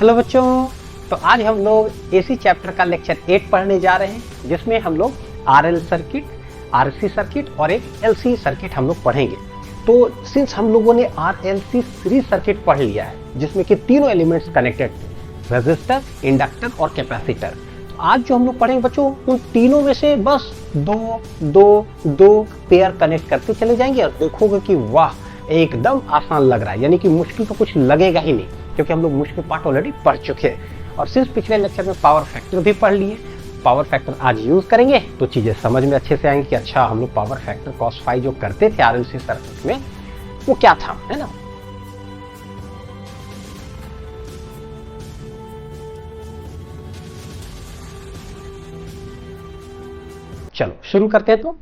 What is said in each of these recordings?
Hello बच्चों, तो आज हम लोग एसी चैप्टर का लेक्चर 8 पढ़ने जा रहे हैं, जिसमें हम लोग आरएल सर्किट, आरसी सर्किट और एक एलसी सर्किट हम लोग पढ़ेंगे। तो सिंस हम लोगों ने आरएलसी सीरीज सर्किट पढ़ लिया है, जिसमें कि तीनों एलिमेंट्स कनेक्टेड थे, रेजिस्टर, इंडक्टर और कैपेसिटर। तो आज जो हम लोग पढ़ेंगे बच्चों, उन तीनों में से बस दो पेयर कनेक्ट करते चले जाएंगे और देखोगे कि वाह, एकदम आसान लग रहा है, यानी कि मुश्किल तो कुछ लगेगा ही नहीं, क्योंकि हम लोग मुश्किल पार्ट ऑलरेडी पढ़ चुके हैं। और सिर्फ पिछले लेक्चर में पावर फैक्टर भी पढ़ लिए, पावर फैक्टर आज यूज करेंगे तो चीजें समझ में अच्छे से आएंगी कि अच्छा हम लोग पावर फैक्टर कॉस फाई जो करते थे आरएलसी सर्किट में वो क्या था, है ना। चलो शुरू करते हैं। तो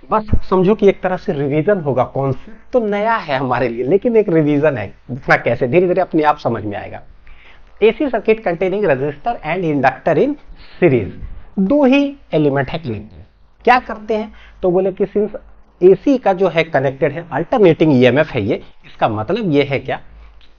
बस समझो कि एक तरह से रिवीजन होगा। कॉन्सेप्ट तो नया है हमारे लिए, लेकिन एक रिवीजन है। देखना कैसे धीरे धीरे अपने आप समझ में आएगा। AC circuit containing resistor and inductor in series, दो ही एलिमेंट है कनेक्टेड। क्या करते हैं तो बोले कि सिंस एसी का जो है कनेक्टेड है, अल्टरनेटिंग ईएमएफ है ये, इसका मतलब ये है क्या,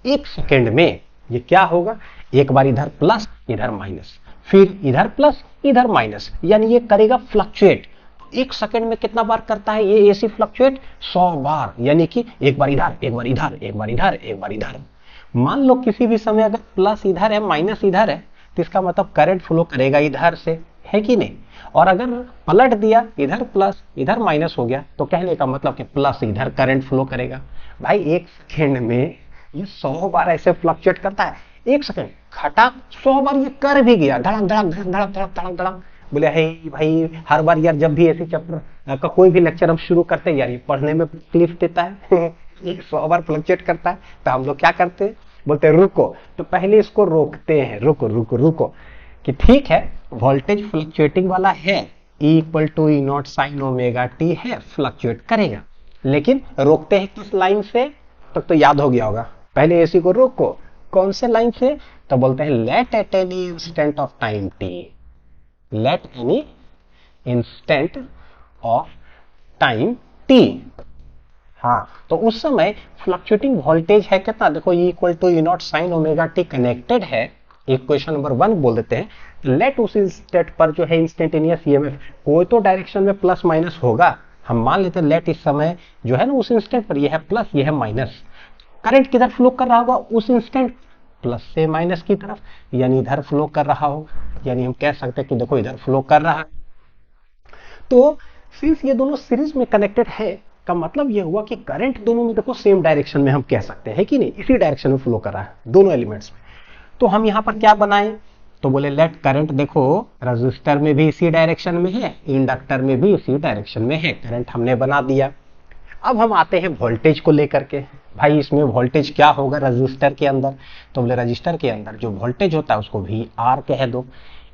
एक सेकेंड में ये क्या होगा, एक बार इधर प्लस इधर माइनस, फिर इधर प्लस इधर माइनस, यानी ये करेगा फ्लक्चुएट। एक सेकंड में कितना बार करता है ये एसी फ्लक्चुएट? 100 बार, यानी कि एक बार इधर, एक बार इधर, एक बार इधर, एक बार इधर। मान लो किसी भी समय अगर प्लस इधर है माइनस इधर है, तो इसका मतलब करंट फ्लो करेगा इधर से, है कि नहीं। और अगर पलट दिया, इधर प्लस इधर माइनस हो गया, तो कहने का मतलब कि प्लस इधर करंट फ्लो करेगा। भाई एक सेकेंड में ये 100 बार ऐसे फ्लक्चुएट करता है। एक सेकेंड खटा 100 बार ये कर भी गया, धड़क धड़क धड़क धड़क धड़क धड़क धड़क। बोले हे भाई, हर बार यार जब भी ऐसे चैप्टर का कोई भी लेक्चर हम शुरू करते हैं यार, ये पढ़ने में तकलीफ देता है। 100 बार फ्लक्चुएट करता है, तो हम लोग क्या करते हैं, बोलते हैं रुको। तो पहले इसको रोकते हैं, रुको रुको रुको, कि ठीक है वोल्टेज फ्लक्चुएटिंग वाला है, E equal to E not sine omega T है, फ्लक्चुएट करेगा। लेकिन रोकते हैं किस लाइन से, तो याद हो गया होगा। पहले एसी को रोको, कौन से लाइन से, तो बोलते हैं let at any instant of time T, let any instant of time T. हाँ, तो उस समय फ्लक्चुएटिंग वोल्टेज है कितना, देखो E equal to E not sine omega T connected है। इक्वेशन नंबर 1 बोल देते हैं, लेट उस इंस्टेंट पर जो है इंस्टेंटेनियस ईएमएफ, कोई तो डायरेक्शन में प्लस माइनस होगा। हम मान लेते हैं लेट इस समय जो है ना उस इंस्टेंट पर, ये है प्लस ये है माइनस। करंट किधर फ्लो कर रहा होगा उस इंस्टेंट, प्लस से माइनस की तरफ, यानी इधर फ्लो कर रहा होगा। यानी हम कह सकते हैं कि देखो इधर फ्लो कर रहा है। तो सिंस ये दोनों सीरीज में कनेक्टेड है, का मतलब ये हुआ कि करंट दोनों में देखो सेम डायरेक्शन में हम कह सकते हैं, कि नहीं, इसी डायरेक्शन में फ्लो कर रहा है दोनों एलिमेंट्स में। तो हम यहाँ पर क्या बनाएं, तो बोले लेट करंट, देखो रेजिस्टर में भी इसी डायरेक्शन में है, इंडक्टर में भी इसी डायरेक्शन में है, करंट हमने बना दिया। अब हम आते हैं वोल्टेज को लेकर के। भाई इसमें वोल्टेज क्या होगा रजिस्टर के अंदर, तो बोले रजिस्टर के अंदर जो वोल्टेज होता है उसको भी आर कह दो।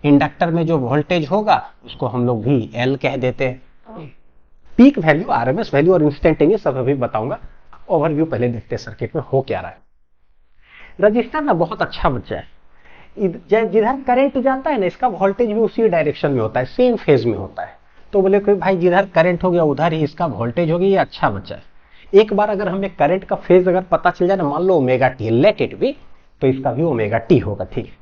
इंडक्टर में जो वोल्टेज होगा उसको हम लोग भी एल कह देते हैं। पीक वैल्यू, आरएमएस वैल्यू और इंस्टेंटेनियस सब अभी बताऊंगा। ओवरव्यू पहले देखते हैं सर्किट में हो क्या रहा है। रजिस्टर ना बहुत अच्छा बच्चा है, जिधर करंट जाता है ना, इसका वोल्टेज भी उसी डायरेक्शन में होता है, सेम फेज में होता है। तो बोले कोई भाई जिधर करंट हो गया उधर ही इसका वोल्टेज हो गया, ये अच्छा बच्चा है। एक बार अगर हमें करंट का फेज अगर पता चल जाए ना, मान लो ओमेगा टी, लेट इट भी, तो इसका भी ओमेगा टी होगा, ठीक है।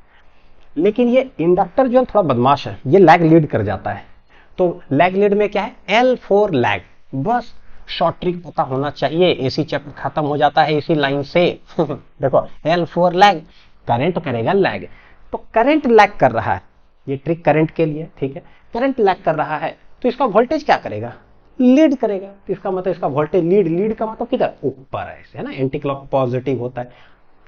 लेकिन ये इंडक्टर जो है थोड़ा बदमाश है, ये लैग लीड कर जाता है। तो लैग लीड में क्या है, एल फॉर लैग। बस शॉर्ट ट्रिक पता होना चाहिए, एसी चैप्टर खत्म हो जाता है इसी लाइन से। देखो एल फॉर लैग, करंट करेगा लैग, तो करंट लैग कर रहा है, ये ट्रिक करंट के लिए, ठीक है। करंट लैग कर रहा है तो इसका वोल्टेज क्या करेगा, लीड करेगा। तो इसका मतलब इसका वोल्टेज लीड, लीड का मतलब किधर, ऊपर है, ऐसे है ना, एंटी क्लॉक पॉजिटिव होता है।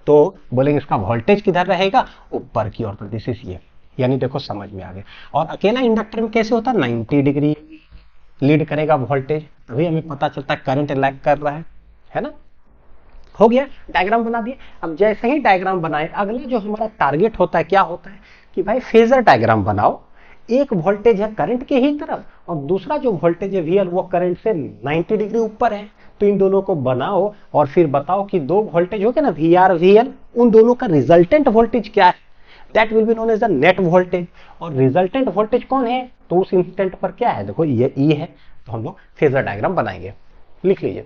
तो बोलेंगे इसका वोल्टेज किधर रहेगा, ऊपर की ओर। तो दिस इज ये, यानी देखो समझ में आ गया। और अकेला इंडक्टर में कैसे होता है, 90 डिग्री लीड करेगा वोल्टेज, तभी हमें पता चलता है करंट लैग कर रहा है ना। हो गया, डायग्राम बना दिए। अब जैसे ही डायग्राम बनाए, अगला जो हमारा टारगेट होता है क्या होता है कि भाई फेजर डायग्राम बनाओ। एक वोल्टेज है करंट के ही तरफ और दूसरा जो वोल्टेज है वीएल वो करंट से 90 डिग्री ऊपर है। तो इन दोनों को बनाओ और फिर बताओ कि दो वोल्टेज हो गया ना, वी आर वीएल, उन दोनों का रिजल्टेंट वोल्टेज क्या है, that will be known as the net voltage. और रिजल्टेंट वोल्टेज कौन है, तो उस इंस्टेंट पर क्या है, देखो ये ई है। तो हम लोग फेजर डायग्राम बनाएंगे, लिख लीजिए।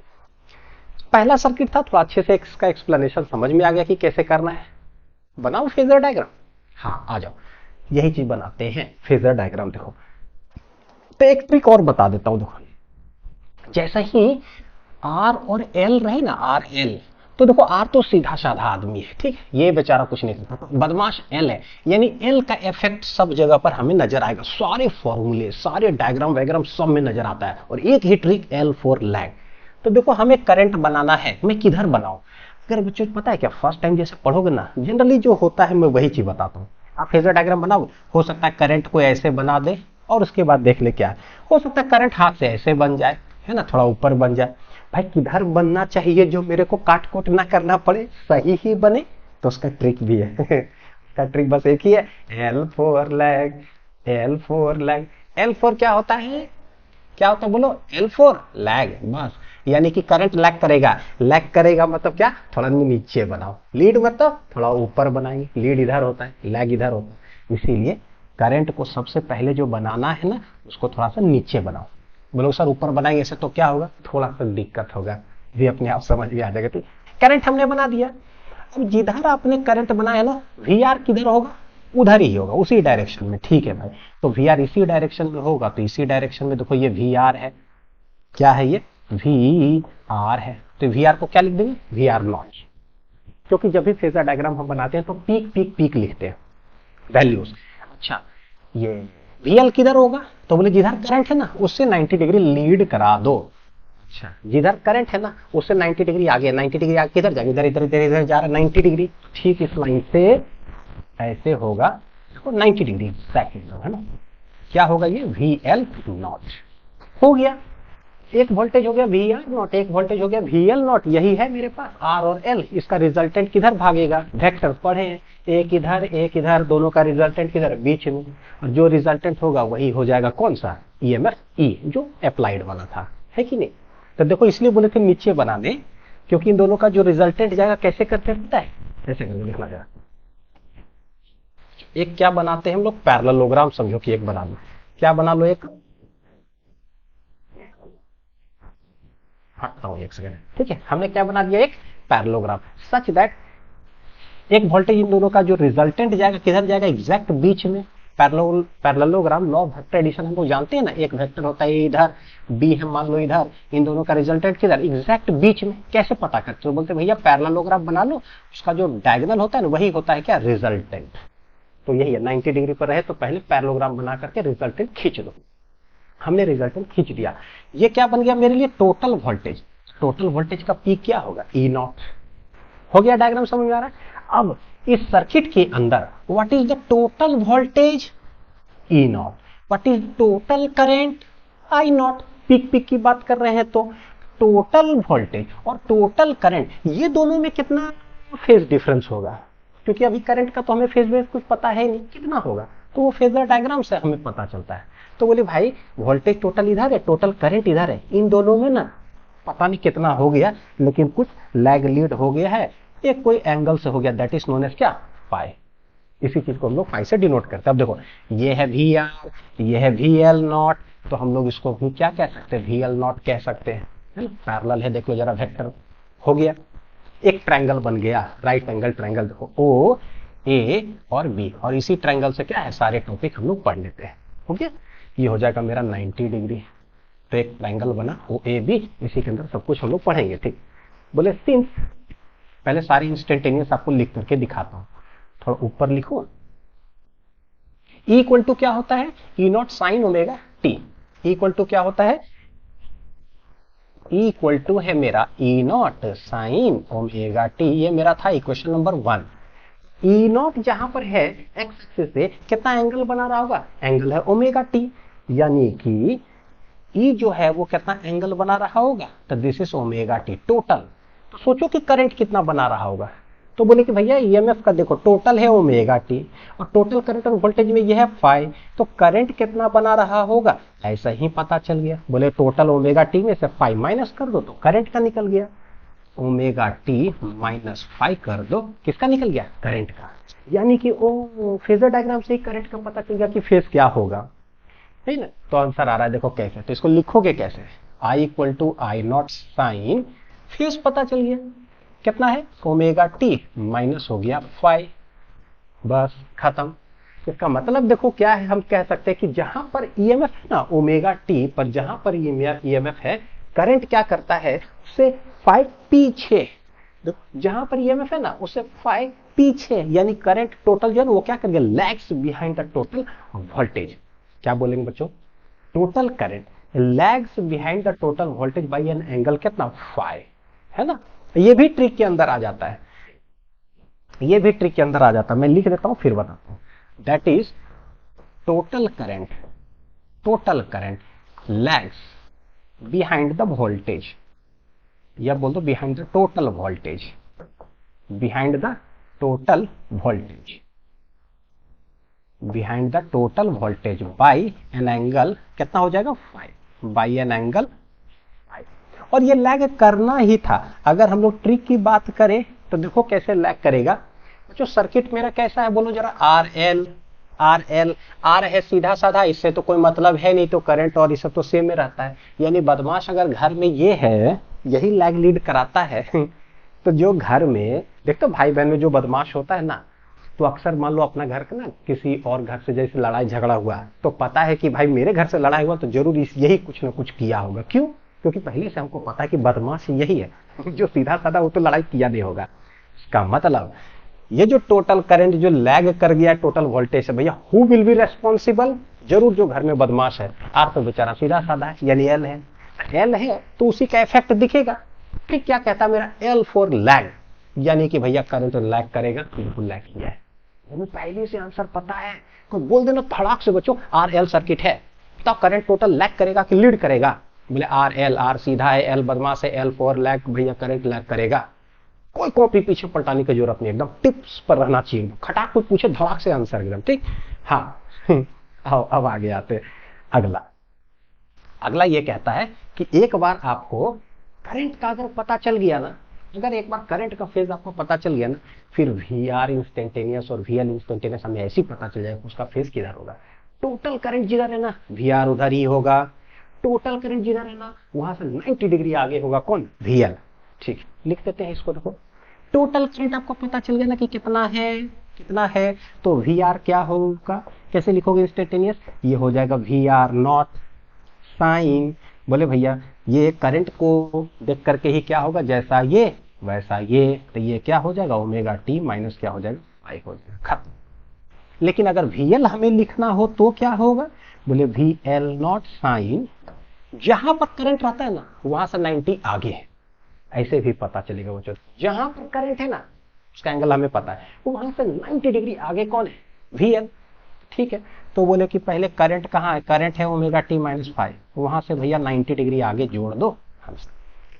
पहला सर्किट था, थोड़ा अच्छे से इसका एक्सप्लेनेशन समझ में आ गया कि कैसे करना है। बनाओ फेजर डायग्राम। हाँ आ जाओ, यही चीज बनाते हैं फेजर डायग्राम। देखो तो एक ट्रिक और बता देता हूं। देखो जैसा ही आर और एल रहे ना, आर एल, तो देखो आर तो सीधा साधा आदमी है, ठीक है, ये बेचारा कुछ नहीं करता। बदमाश एल है, यानी एल का इफेक्ट सब जगह पर हमें नजर आएगा, सारे फॉर्मूले सारे डायग्राम वैग्राम सब में नजर आता है। और एक ही ट्रिक एल फॉर लैग। तो देखो हमें करंट बनाना है, मैं किधर बनाऊं? अगर बच्चों पता है क्या, फर्स्ट टाइम जैसे पढ़ोगे ना, जनरली जो होता है मैं वही चीज बताता हूँ। आप फेजर डायग्राम बनाओगे, हो सकता है करंट को ऐसे बना दे और उसके बाद देख ले क्या है। हो सकता है करंट हाथ से ऐसे बन जाए, है ना, थोड़ा ऊपर बन जाए। भाई किधर बनना चाहिए जो मेरे को काट कोट ना करना पड़े, सही ही बने, तो उसका ट्रिक भी है। उसका ट्रिक बस एक ही है, L four lag, L four lag. L four क्या होता है, क्या होता है बोलो? एल फोर लैग, बस। यानी कि करंट लैग करेगा, लैग करेगा मतलब क्या, थोड़ा नीचे बनाओ। लीड मतलब थोड़ा ऊपर बनाएंगे, लीड इधर होता है, लैग इधर होता है। इसीलिए करंट को सबसे पहले जो बनाना है ना, उसको थोड़ा सा नीचे बनाओ। बोलो सर ऊपर बनाएंगे ऐसे तो क्या होगा, थोड़ा सा दिक्कत होगा, भी अपने आप समझ में आ जाएगा। तो करंट हमने बना दिया। अब जिधर आपने करंट बनाया ना, वी आर किधर होगा, उधर ही होगा, उसी डायरेक्शन में, ठीक है भाई। तो वी आर इसी डायरेक्शन में होगा, तो इसी डायरेक्शन में देखो ये वी आर है, क्या है ये, वी आर है। तो वी आर को क्या लिख देंगे, वी आर नॉट। क्योंकि जब भी फेजर डायग्राम हम बनाते हैं तो पीक पीक पीक लिखते हैं, वैल्यूज। अच्छा ये वीएल किधर होगा, तो बोले जिधर करंट है ना उससे 90 डिग्री लीड करा दो। अच्छा जिधर करंट है ना उससे 90 डिग्री आगे, 90 डिग्री आगे किधर जाएगा, इधर इधर इधर इधर जा रहा है 90 डिग्री, ठीक इस लाइन से ऐसे होगा, देखो 90 डिग्री एग्जैक्टली, है ना। क्या होगा ये, वी एल नॉट हो गया। एक वोल्टेज हो गया वी आर नॉट, एक वोल्टेज हो गया वी एल नॉट। यही है मेरे पास आर और एल। इसका रिजल्टेंट किधर भागेगा, वेक्टर पढ़े, एक इधर, दोनों का रिजल्टेंट किधर, बीच में। और जो रिजल्टेंट होगा वही हो जाएगा कौन सा, ईएमएफ ई, जो अप्लाइड वाला था, है कि नहीं। तो देखो इसलिए बोले थे नीचे बना दे, क्योंकि इन दोनों का जो रिजल्टेंट जाएगा कैसे करते हैं पता है, ऐसे करके लिखना जाएगा। एक क्या बनाते हैं हम लोग, पैरेललोग्राम, समझो कि एक बना लो, क्या बना लो, एक हटता हूं एक सेकंड, ठीक है। हमने क्या बना दिया, एक पैरेललोग्राम, सच दैट एक वोल्टेज इन दोनों का जो रिजल्टेंट जाएगा किधर जाएगा, एग्जैक्ट बीच में। Parallelogram law of vector addition हम लोग जानते हैं ना, एक वेक्टर होता है इधर, बी है मान लो इधर, इन दोनों का रिजल्टेंट किधर, एग्जैक्ट बीच में। कैसे पता करते हो, बोलते भैया पैरेललोग्राम बना लो, उसका जो डायगोनल होता है ना वही होता है क्या, रिजल्टेंट। तो यही है, 90 डिग्री पर रहे तो पहले पैरेललोग्राम बना करके रिजल्टेंट खींच दो। हमने रिजल्टेंट खींच दिया। ये क्या बन गया मेरे लिए, टोटल वोल्टेज। टोटल वोल्टेज का पीक क्या होगा, ई नॉट। हो गया, डायग्राम समझ में आ रहा है। अब इस सर्किट के अंदर what is the total voltage, E not. What is total current, I not. Peak peak की बात कर रहे हैं तो टोटल वोल्टेज और टोटल करंट, ये दोनों में कितना फेज डिफरेंस होगा, क्योंकि अभी करंट का तो हमें फेज बेस कुछ पता है नहीं, कितना होगा, तो वो फेजर डायग्राम से हमें पता चलता है। तो बोले भाई वोल्टेज टोटल इधर है, टोटल करंट इधर है, इन दोनों में ना पता नहीं कितना हो गया, लेकिन कुछ लैग लीड हो गया है, एक कोई एंगल से हो गया, दैट इज नोन एज क्या, पाई। इसी चीज को हम लोग पाई से डिनोट करते हैं। अब देखो ये है वी आर, ये है वी एल नॉट, तो हम लोग इसको भी क्या कह सकते हैं, वी एल नॉट कह सकते हैं, है ना, पैरेलल है, देख लो जरा वेक्टर हो गया। एक ट्रायंगल बन गया, राइट एंगल ट्रायंगल, देखो ओ ए और बी, और इसी ट्रायंगल से क्या है सारे टॉपिक हम लोग पढ़ लेते हैं। हो गया, ये हो जाएगा मेरा 90 डिग्री। तो एक ट्रायंगल बना ओ ए बी, इसी के अंदर सब कुछ हम लोग पढ़ेंगे, ठीक। बोले सिंस, पहले सारी इंस्टेंटेनियस आपको लिख करके दिखाता हूं, थोड़ा ऊपर लिखो। ई इक्वल टू क्या होता है, E not sine omega t. E equal to क्या होता है, ई इक्वल टू है मेरा E not sine omega t. ये मेरा था इक्वेशन नंबर 1। ई नॉट जहां पर है एक्स एक्सिस से कितना एंगल बना रहा होगा, एंगल है ओमेगा टी, यानी कि ई जो है वो कितना एंगल बना रहा होगा, तो this is omega T total. तो सोचो कि करंट कितना बना रहा होगा, तो बोले कि भैया ईएमएफ का देखो टोटल है ओमेगा टी और टोटल करंट और वोल्टेज में ये है फाई, तो करंट कितना बना रहा होगा, ऐसा ही पता चल गया। बोले टोटल ओमेगा टी में से फाई माइनस कर दो तो करंट का निकल गया, ओमेगा टी माइनस फाई कर दो, किसका निकल गया, करंट का। यानी कि ओ फेजर डायग्राम से ही करंट का पता चल गया कि फेज क्या होगा, है ना। तो आंसर आ रहा है, देखो कैसे, तो इसको लिखोगे कैसे, I equal to I naught sine, phase पता चल गया कितना है, ओमेगा टी माइनस हो गया फाई, बस खत्म। इसका मतलब देखो क्या है, हम कह सकते हैं कि जहां पर ईएमएफ है ना ओमेगा टी पर, जहां पर ईएमएफ है, करंट क्या करता है उससे फाइ पीछे, जहां पर ईएमएफ है ना उससे फाइ पीछे, यानी करंट टोटल जो है वो क्या करेगा, lags behind the total voltage. क्या बोलेंगे बच्चों, total current lags behind the total voltage by an angle कितना, फाइ, है ना। ये भी ट्रिक के अंदर आ जाता है, ये भी ट्रिक के अंदर आ जाता है। मैं लिख देता हूं फिर बताता हूं। That is total current lags behind the voltage, या बोल दो behind the total voltage, behind the total voltage, behind the total voltage by an angle कितना हो जाएगा, five, by an angle five. और ये लैग करना ही था। अगर हम लोग ट्रिक की बात करें तो देखो कैसे लैग करेगा। जो सर्किट मेरा कैसा है बोलो जरा, आर है सीधा साधा, इससे तो कोई मतलब है नहीं, तो करंट और इसे तो सेम में रहता है। यानी बदमाश अगर घर में ये है, यही लैग लीड कराता है तो जो घर में देखो भाई बहन में जो बदमाश होता है ना, तो अक्सर मान लो अपना घर का ना किसी और घर से जैसे लड़ाई झगड़ा हुआ, तो पता है कि भाई मेरे घर से लड़ाई हुआ तो जरूर यही कुछ ना कुछ किया होगा। क्यों? क्योंकि पहले से हमको पता है कि बदमाश यही है जो सीधा साधा वो तो लड़ाई किया नहीं होगा। इसका मतलब ये जो टोटल करंट जो लैग कर गया टोटल वोल्टेज है, भैया हु विल बी रेस्पॉन्सिबल, जरूर जो घर में बदमाश है। आर तो बेचारा सीधा साधा है, यानी एल है, एल है तो उसी का इफेक्ट दिखेगा। फिर क्या कहता मेरा, एल फॉर लैग, यानी कि भैया करंट लैग करेगा, बिल्कुल लैग किया है। पहले से आंसर पता है, कोई बोल देना धड़ाक से बच्चों आर एल सर्किट है, तो करंट टोटल लैग करेगा कि लीड करेगा, बोले आर एल, आर सीधा है, एल बदमाश है, एल फॉर लैग, भैया करंट लैग करेगा। कोई कॉपी पीछे पलटाने की जरूरत नहीं, एकदम टिप्स पर रहना चाहिए, खटाक कोई पूछे धड़ाक से आंसर एकदम ठीक। हाँ आओ अब आगे आते। अगला ये कहता है कि एक बार आपको करंट का अगर पता चल गया ना, अगर एक बार करंट का फेज आपको पता चल गया ना, फिर वी आर इंस्टेंटेनियस और वी एल इंस्टेंटेनियस हमें ऐसी पता चल जाएगा उसका फेज किधर होगा। टोटल करंट जिधर है ना, वी आर उधर ही होगा। टोटल करंट जिधर है ना, वहां से 90 डिग्री आगे होगा कौन, वी एल। ठीक, लिख देते हैं इसको। देखो टोटल करंट आपको पता चल गया ना कि कितना है, तो वी आर क्या होगा, कैसे लिखोगे इंस्टेंटेनियस, ये हो जाएगा वी आर नॉट साइन। बोले भैया ये करंट को देख करके ही क्या होगा, जैसा ये वैसा ये, तो ये क्या हो जाएगा ओमेगा टी माइनस क्या हो जाएगा, पाई हो जाएगा, खत्म। लेकिन अगर वी एल हमें लिखना हो तो क्या होगा, बोले वी एल नॉट साइन, जहां पर करंट रहता है ना वहां से 90 आगे है, ऐसे भी पता चलेगा बच्चों। जहां पर करंट है ना उसका एंगल हमें पता है, वहां से 90 डिग्री आगे कौन है, वी एल। ठीक है, तो बोले कि पहले करंट कहाँ है, करंट है ओमेगा टी माइनस 5, वहां से भैया 90 डिग्री आगे जोड़ दो,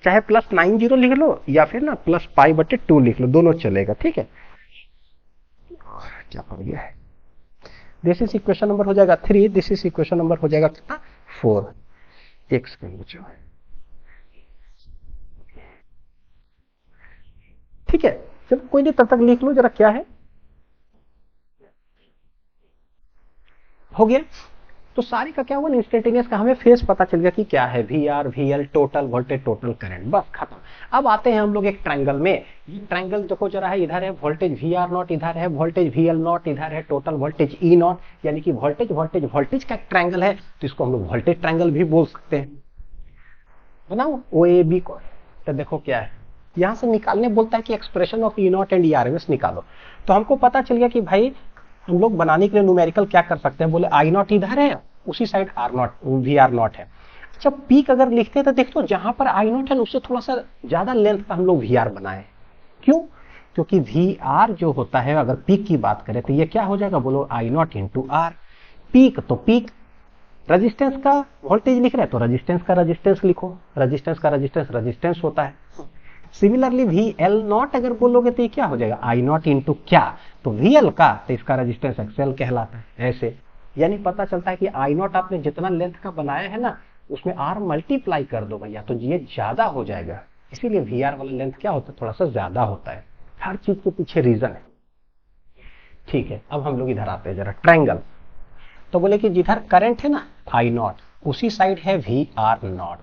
चाहे प्लस 90 लिख लो या फिर ना प्लस π/2 लिख लो, दोनों चलेगा। ठीक है, क्या पड़ गया है, दिस इज इक्वेशन नंबर हो जाएगा 3, दिस इज इक्वेशन नंबर हो जाएगा कितना 4। एक सेकंड बच्चों, ठीक है चलो कोई नहीं, तब तक लिख लो जरा क्या है, हो गया। तो सारी का क्या हुआ, इंस्टेंटेनियस का हमें फेस पता चल गया कि क्या है, V R V L, total voltage, total current, बस खत्म। अब आते हैं हम लोग एक ट्रायंगल में। ये ट्रायंगल देखो जरा है, इधर है वोल्टेज वी आर नॉट, इधर है वोल्टेज वी एल नॉट, इधर है टोटल वोल्टेज ई नॉट, यानी कि वोल्टेज वोल्टेज वोल्टेज का ट्रायंगल है, तो इसको हम लोग वोल्टेज ट्रायंगल भी बोल सकते हैं। बनाओ ओ ए बी को, तो देखो क्या है, यहां से निकालने बोलता है कि expression of E naught and E R M S निकालो। तो हमको पता चल गया कि भाई हम लोग बनाने के लिए न्यूमेरिकल क्या कर सकते हैं, बोले आई नॉट इधर है, उसी side R not V R naught है। अच्छा पीक अगर लिखते हैं तो देखो जहां पर आई नॉट है उससे थोड़ा सा ज्यादा लेंथ का हम लोग वी आर बनाए। क्यों? क्योंकि वी आर जो होता है अगर पीक की बात करें तो ये क्या हो जाएगा, बोलो आई नॉट इंटू आर। पीक तो पीक, रजिस्टेंस का वोल्टेज लिख रहे हैं तो रजिस्टेंस का रजिस्टेंस लिखो, रजिस्टेंस का रजिस्टेंस रजिस्टेंस होता है। सिमिलरली वी एल नॉट अगर बोलोगे तो ये क्या हो जाएगा, आई नॉट इंटू क्या, तो वी एल का, तो इसका रजिस्टेंस एक्सएल कहलाता है। ऐसे यानी पता चलता है कि आई नॉट आपने जितना लेंथ का बनाया है ना उसमें आर मल्टीप्लाई कर दो भैया, तो ये ज्यादा हो जाएगा, इसीलिए वी आर वाला लेंथ क्या होता है, थोड़ा सा ज्यादा होता है। हर चीज के पीछे रीजन है। ठीक है, अब हम लोग इधर आते हैं जरा ट्रायंगल। तो बोले कि जिधर करंट है ना आई नॉट, उसी साइड है वी आर नॉट,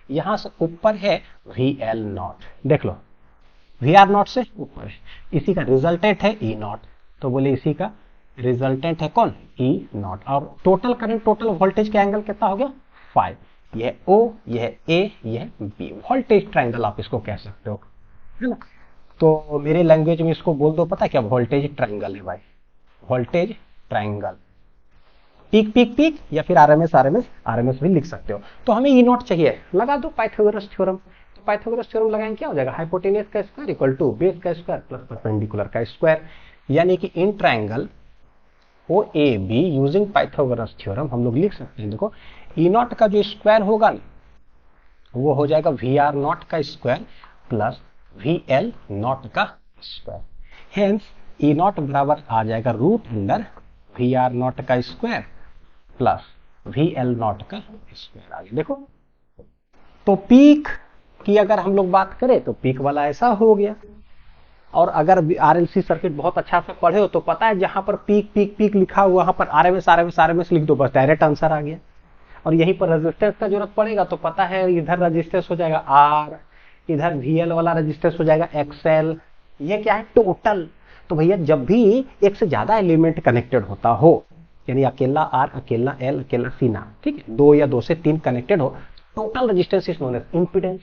यहां से ऊपर है वी एल नॉट। देख लो वी आर नॉट से ऊपर है, इसी का रिजल्टेंट है ई नॉट, तो बोले इसी का रिजल्टेंट है कौन, ई नॉट। और टोटल करंट, टोटल वोल्टेज का एंगल कितना हो गया 5। यह O, यह A, यह B, वोल्टेज ट्रायंगल आप इसको कह सकते हो, है ना। तो मेरे लैंग्वेज में इसको बोल दो, पता है क्या, वोल्टेज ट्रायंगल है भाई, voltage triangle. Peak peak peak या फिर आरएमएस आरएमएस आरएमएस भी लिख सकते हो। तो हमें ई नॉट चाहिए, लगा दो पाइथागोरस थ्योरम। तो पाइथागोरस थ्योरम लगाएंगे, क्या हो जाएगा, हाइपोटेनियस का स्क्वायर इक्वल टू बेस का स्क्वायर प्लस परपेंडिकुलर का स्क्वायर। यानी कि in triangle O A B using Pythagoras theorem हम लोग लिख सकते हैं, देखो ई नॉट का जो स्क्वायर होगा ना वो हो जाएगा वी आर नॉट का square plus V L naught का स्क्वायर। हेंस ई नॉट बराबर आ जाएगा root under V R naught का square plus V L naught का स्क्वायर। आगे देखो, तो पीक की अगर हम लोग बात करें तो पीक वाला ऐसा हो गया। और अगर आरएलसी सर्किट बहुत अच्छा से पढ़े हो तो पता है जहां पर पीक पीक पीक लिखा हुआ वहां पर आरएमएस आरएमएस आरएमएस लिख दो, बस डायरेक्ट आंसर आ गया। और यहीं पर रेजिस्टेंस का जरूरत पड़ेगा तो पता है इधर रेजिस्टेंस हो जाएगा आर, इधर वीएल वाला रेजिस्टेंस हो जाएगा एक्सएल। ये क्या है, टोटल। तो भैया जब भी एक से ज्यादा एलिमेंट कनेक्टेड होता हो, यानी अकेला आर, अकेला एल, अकेला सी ना, ठीक है, दो या दो से तीन कनेक्टेड हो, total resistance is known as impedance.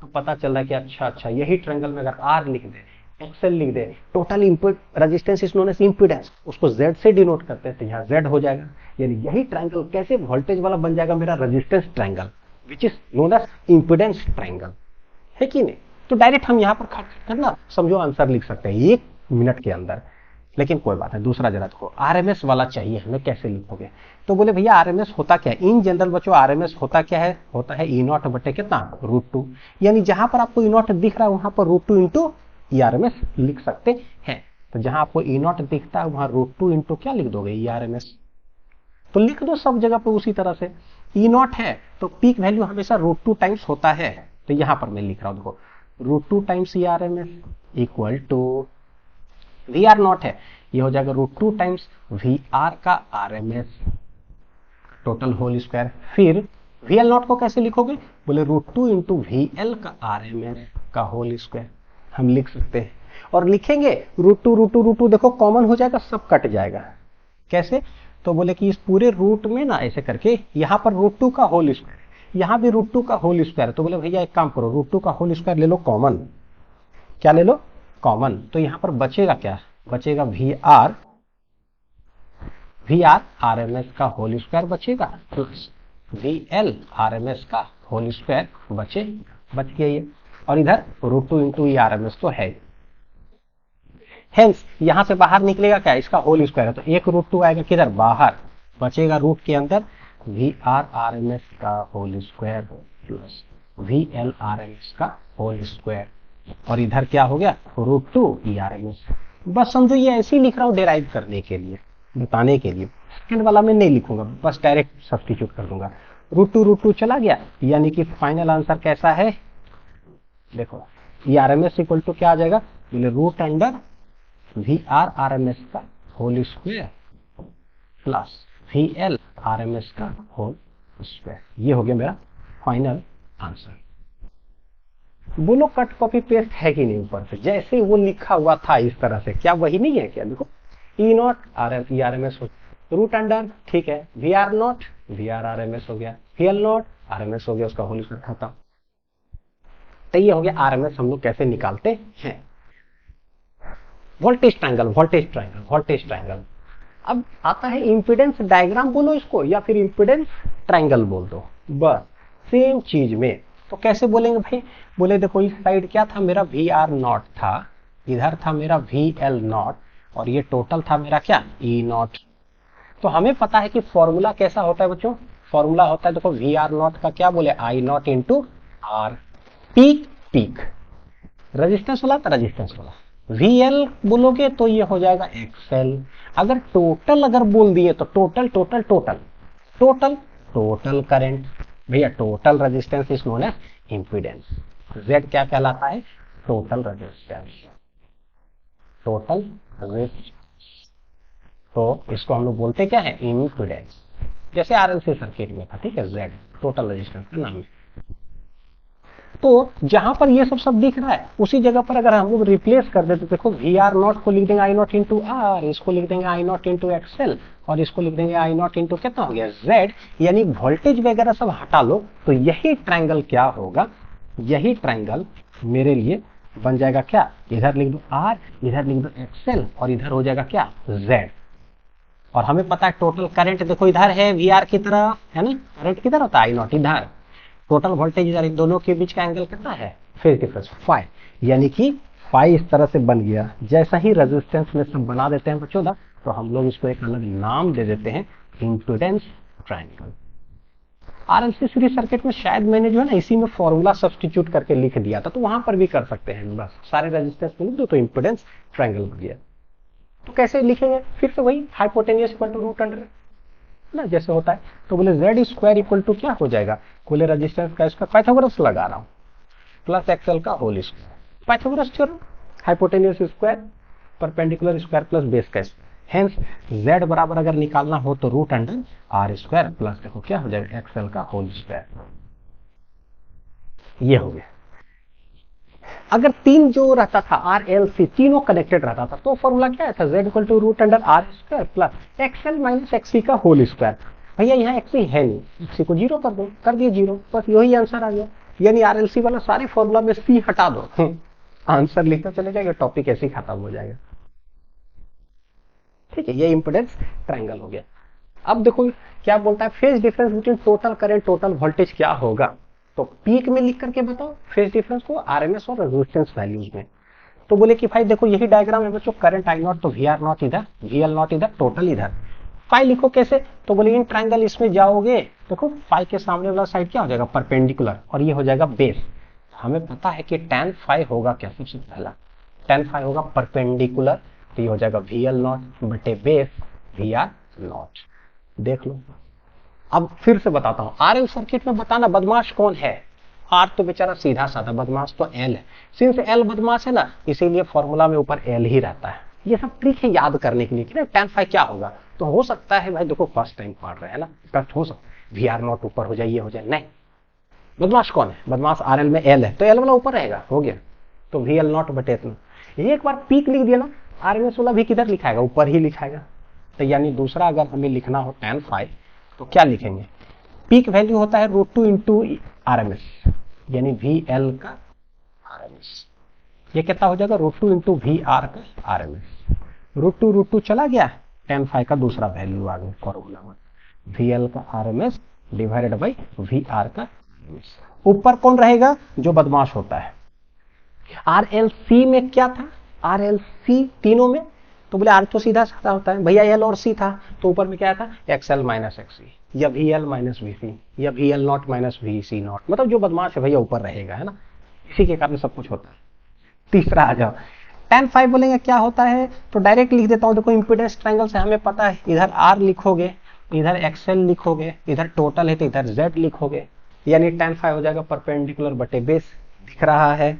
तो पता चल रहा है कि अच्छा यही ट्रायंगल में अगर आर लिख दे, एक्सएल लिख दे, total resistance is known as impedance, उसको जेड से डिनोट करते हैं, तो यहाँ जेड हो जाएगा। यानी यही ट्रायंगल कैसे वोल्टेज वाला बन जाएगा मेरा resistance triangle, which is known as impedance triangle, है कि नहीं। तो डायरेक्ट हम यहाँ पर खट करना समझो आंसर लिख सकते हैं 1 मिनट के अंदर। लेकिन कोई बात है, दूसरा जरा देखो, आरएमएस वाला चाहिए हमें, कैसे लिखोगे। तो बोले भैया आरएमएस होता क्या है, इन जनरल बच्चों आरएमएस होता क्या है, होता है ई नॉट बटे कितना, √2। यानी जहां पर आपको ई नॉट दिख रहा है वहां पर √2 इंटू ई आरएमएस लिख सकते हैं। तो जहां आपको ई नॉट दिखता है वहां √2 इंटू क्या लिख दोगे, ई आरएमएस। तो लिख दो सब जगह पर उसी तरह से। ई नॉट है तो पीक वैल्यू हमेशा √2 टाइम्स होता है, तो यहां पर मैं लिख रहा हूं, देखो √2 times E RMS equal to V R naught है, ये हो जाएगा √2 टाइम्स वी आर का आरएमएस टोटल होल स्क्वायर। फिर वी एल नॉट को कैसे लिखोगे, बोले √2 इंटू वी एल का आरएमएस का होल स्क्वायर हम लिख सकते हैं। और लिखेंगे √2 देखो कॉमन हो जाएगा, सब कट जाएगा। कैसे, तो बोले कि इस पूरे रूट में ना ऐसे करके यहां पर √2 का होल स्क्वायर, यहां भी √2 का होल स्क्वायर। तो बोले भैया एक काम करो, √2 का होल स्क्वायर ले लो कॉमन। क्या ले लो, कॉमन। तो यहां पर बचेगा क्या, बचेगा वी आर आरएमएस का होल स्क्वायर बचेगा प्लस वी एल आरएमएस का होल स्क्वायर बच गया ये। और इधर √2 इंटू ई आरएमएस तो है। हेंस यहां से बाहर निकलेगा क्या, इसका होल स्क्वायर है, तो एक √2 आएगा किधर, बाहर, बचेगा रूट के अंदर वी आर आरएमएस का whole square plus V L RMS का होल स्क्वायर। और इधर क्या हो गया, √2 ई आरएमएस। बस समझो ये ऐसे ही लिख रहा हूं डेराइव करने के लिए, बताने के लिए। सेकंड वाला मैं नहीं लिखूंगा, बस डायरेक्ट सब्स्टिट्यूट कर दूंगा। √2 चला गया, यानी कि फाइनल आंसर कैसा है, देखो ई आरएमएस इक्वल टू क्या आ जाएगा, root under V R RMS का whole square plus V L RMS का होल स्क्वायर। ये हो गया मेरा फाइनल आंसर। बोलो कट कॉपी पेस्ट है कि नहीं ऊपर से, जैसे वो लिखा हुआ था इस तरह से, क्या वही नहीं है क्या, देखो E naught E RMS root under, ठीक है, V R not V R RMS हो गया, वी एल नॉट आरएमएस हो गया, उसका होल स्क्वायर खत्म। तो ये हो गया आरएमएस हम लोग कैसे निकालते हैं। Voltage triangle, voltage triangle, voltage triangle. अब आता है इंपीडेंस डायग्राम बोलो इसको, या फिर इंपीडेंस ट्रायंगल बोल दो, बस सेम चीज में। तो कैसे बोलेंगे भाई, बोले देखो इस साइड क्या था मेरा वी आर नॉट था, इधर था मेरा वी एल नॉट, और ये टोटल था मेरा क्या, ई नॉट। तो हमें पता है कि फॉर्मूला कैसा होता है बच्चों, फॉर्मूला होता है देखो वी आर नॉट का क्या बोले, I naught into R. Peak peak resistance वाला था, रेजिस्टेंस वाला VL बोलोगे तो ये हो जाएगा XL। अगर टोटल अगर बोल दिए तो total total total total total current. भैया total resistance is known as impedance. Z क्या कहलाता है, टोटल रेजिस्टेंस, टोटल रेजिस्टेंस। तो इसको हम लोग बोलते क्या है, इंपीडेंस। जैसे RLC सर्किट में था, ठीक है, Z टोटल रेजिस्टेंस का नाम है। तो जहां पर ये सब दिख रहा है उसी जगह पर अगर हम लोग रिप्लेस कर देते, देखो वी आर नॉट को लिख देंगे आई नॉट इंटू आर, इसको लिख देंगे आई नॉट इंटू एक्सएल, और इसको लिख देंगे आई नॉट इंटू कितना हो गया जेड, यानी वोल्टेज वगैरह सब हटा लो, तो यही ट्रायंगल क्या होगा, यही ट्रायंगल मेरे लिए बन जाएगा क्या, इधर लिख दो आर, इधर लिख दो एक्सएल, और इधर हो जाएगा क्या जेड। और हमें पता है टोटल करंट देखो इधर है वी आर की तरह, है ना, करंट किधर होता है आई नॉट इधर, टोटल वोल्टेज इधर, इन दोनों के बीच का एंगल कितना है फेज डिफरेंस फाई, यानी कि फाई इस तरह से बन गया। जैसा ही रेजिस्टेंस में सब बना देते हैं बच्चों, तो हम लोग इसको एक अलग नाम दे देते हैं impedance triangle. RLC series circuit में शायद मैंने जो है ना इसी में फॉर्मूला सब्स्टिट्यूट करके लिख दिया था, तो वहां पर भी कर सकते हैं, बस सारे रेजिस्टेंस में लिख दो तो इम्पीडेंस ट्रायंगल बन गया। तो कैसे लिखेंगे, फिर से वही hypotenuse equal to root under ना जैसे होता है, तो बोले जेड स्क्वायर इक्वल टू क्या हो जाएगा, कुल रेजिस्टेंस का स्क्वायर, पाइथागोरस लगा रहा हूं, प्लस एक्सएल का whole square, Pythagoras theorem, hypotenuse square perpendicular square plus base का स्क्वायर, हेंस z बराबर अगर निकालना हो तो root under R square plus देखो क्या हो जाएगा एक्सएल का होल स्क्वायर। ये हो गया। अगर तीन जो रहता था आर एल सी तीनों कनेक्टेड रहता था तो फॉर्मूला क्या था, z equal to root under R square plus XL minus XC का होल स्क्वायर। भैया यहाँ एक्सी है नहीं, एक्सी को जीरो कर दो, कर दिए जीरो, बस यही आंसर आ गया। यानी आर एल सी वाला सारे फॉर्मूला में सी हटा दो, आंसर लिखते चले जाएगा, टॉपिक ऐसे ही खत्म हो जाएगा। ठीक है, ये इंपेडेंस ट्रायंगल हो गया। अब देखो क्या बोलता है, phase difference between total current total voltage क्या होगा, तो पीक में लिख करके बताओ फेज डिफरेंस को आरएमएस और रेजिस्टेंस वैल्यूज में। तो बोले कि भाई देखो यही डायग्राम है बच्चों, करंट आई नॉट तो वी आर नॉट इधर, वी एल नॉट इधर, टोटल इधर, फाई लिखो कैसे, तो बोले इन ट्रायंगल इसमें जाओगे, देखो फाई के सामने वाला साइड क्या हो जाएगा परपेंडिकुलर, और ये हो जाएगा बेस। हमें पता है कि tan फाई होगा क्या, सबसे पहला tan फाई होगा परपेंडिकुलर, तो ये हो जाएगा वी एल नॉट बटे बेस वी आर नॉट। देख लो, अब फिर से बताता हूं, आरएल सर्किट में बताना बदमाश कौन है, आर तो बेचारा सीधा साधा, बदमाश तो एल है। सिंस एल बदमाश है ना, इसीलिए फॉर्मूला में ऊपर एल ही रहता है। ये सब ट्रिक है याद करने के लिए कि tan फाई क्या होगा, तो हो सकता है भाई देखो फर्स्ट टाइम पढ़ रहे हैं ना, कष्ट हो सकता है वी आर नॉट ऊपर हो जाए, ये हो जाए, नहीं, बदमाश कौन है, बदमाश आर एल में एल है, तो एल वाला ऊपर रहेगा, हो गया, तो वी एल नॉट बटे इतना। एक बार पीक लिख दिया ना, आरएमएस वाला भी किधर लिखाएगा, ऊपर ही लिखाएगा। तो यानी दूसरा अगर हमें लिखना हो tan फाई तो क्या लिखेंगे, पीक वैल्यू होता है रूट टू इंटू आरएमएस, यानी वी एल का आरएमएस, ये कितना हो जाएगा root two into V R का आरएमएस, रूट टू चला गया, tan फाई का दूसरा वैल्यू आ गया फॉर्मूला में, वी एल का RMS divided by V R का आरएमएस। ऊपर कौन रहेगा, जो बदमाश होता है। आर एल सी में क्या था, आर एल सी तीनों में, तो बोले आर तो सीधा साधा होता है भैया, एल और सी था, तो ऊपर में क्या था एक्सएल माइनस एक्सी, या V L minus V C, या V L not minus V C not, मतलब जो बदमाश है भैया ऊपर रहेगा, है ना, इसी के कारण सब कुछ होता है। तीसरा आ जाओ, tan फाई बोलेंगे क्या होता है, तो डायरेक्ट लिख देता हूं, देखो इंपीडेंस ट्रायंगल से हमें पता है, इधर आर लिखोगे, इधर एक्सएल लिखोगे, इधर टोटल है तो इधर जेड लिखोगे, यानी tan फाई हो जाएगा परपेंडिकुलर बटे बेस, दिख रहा है,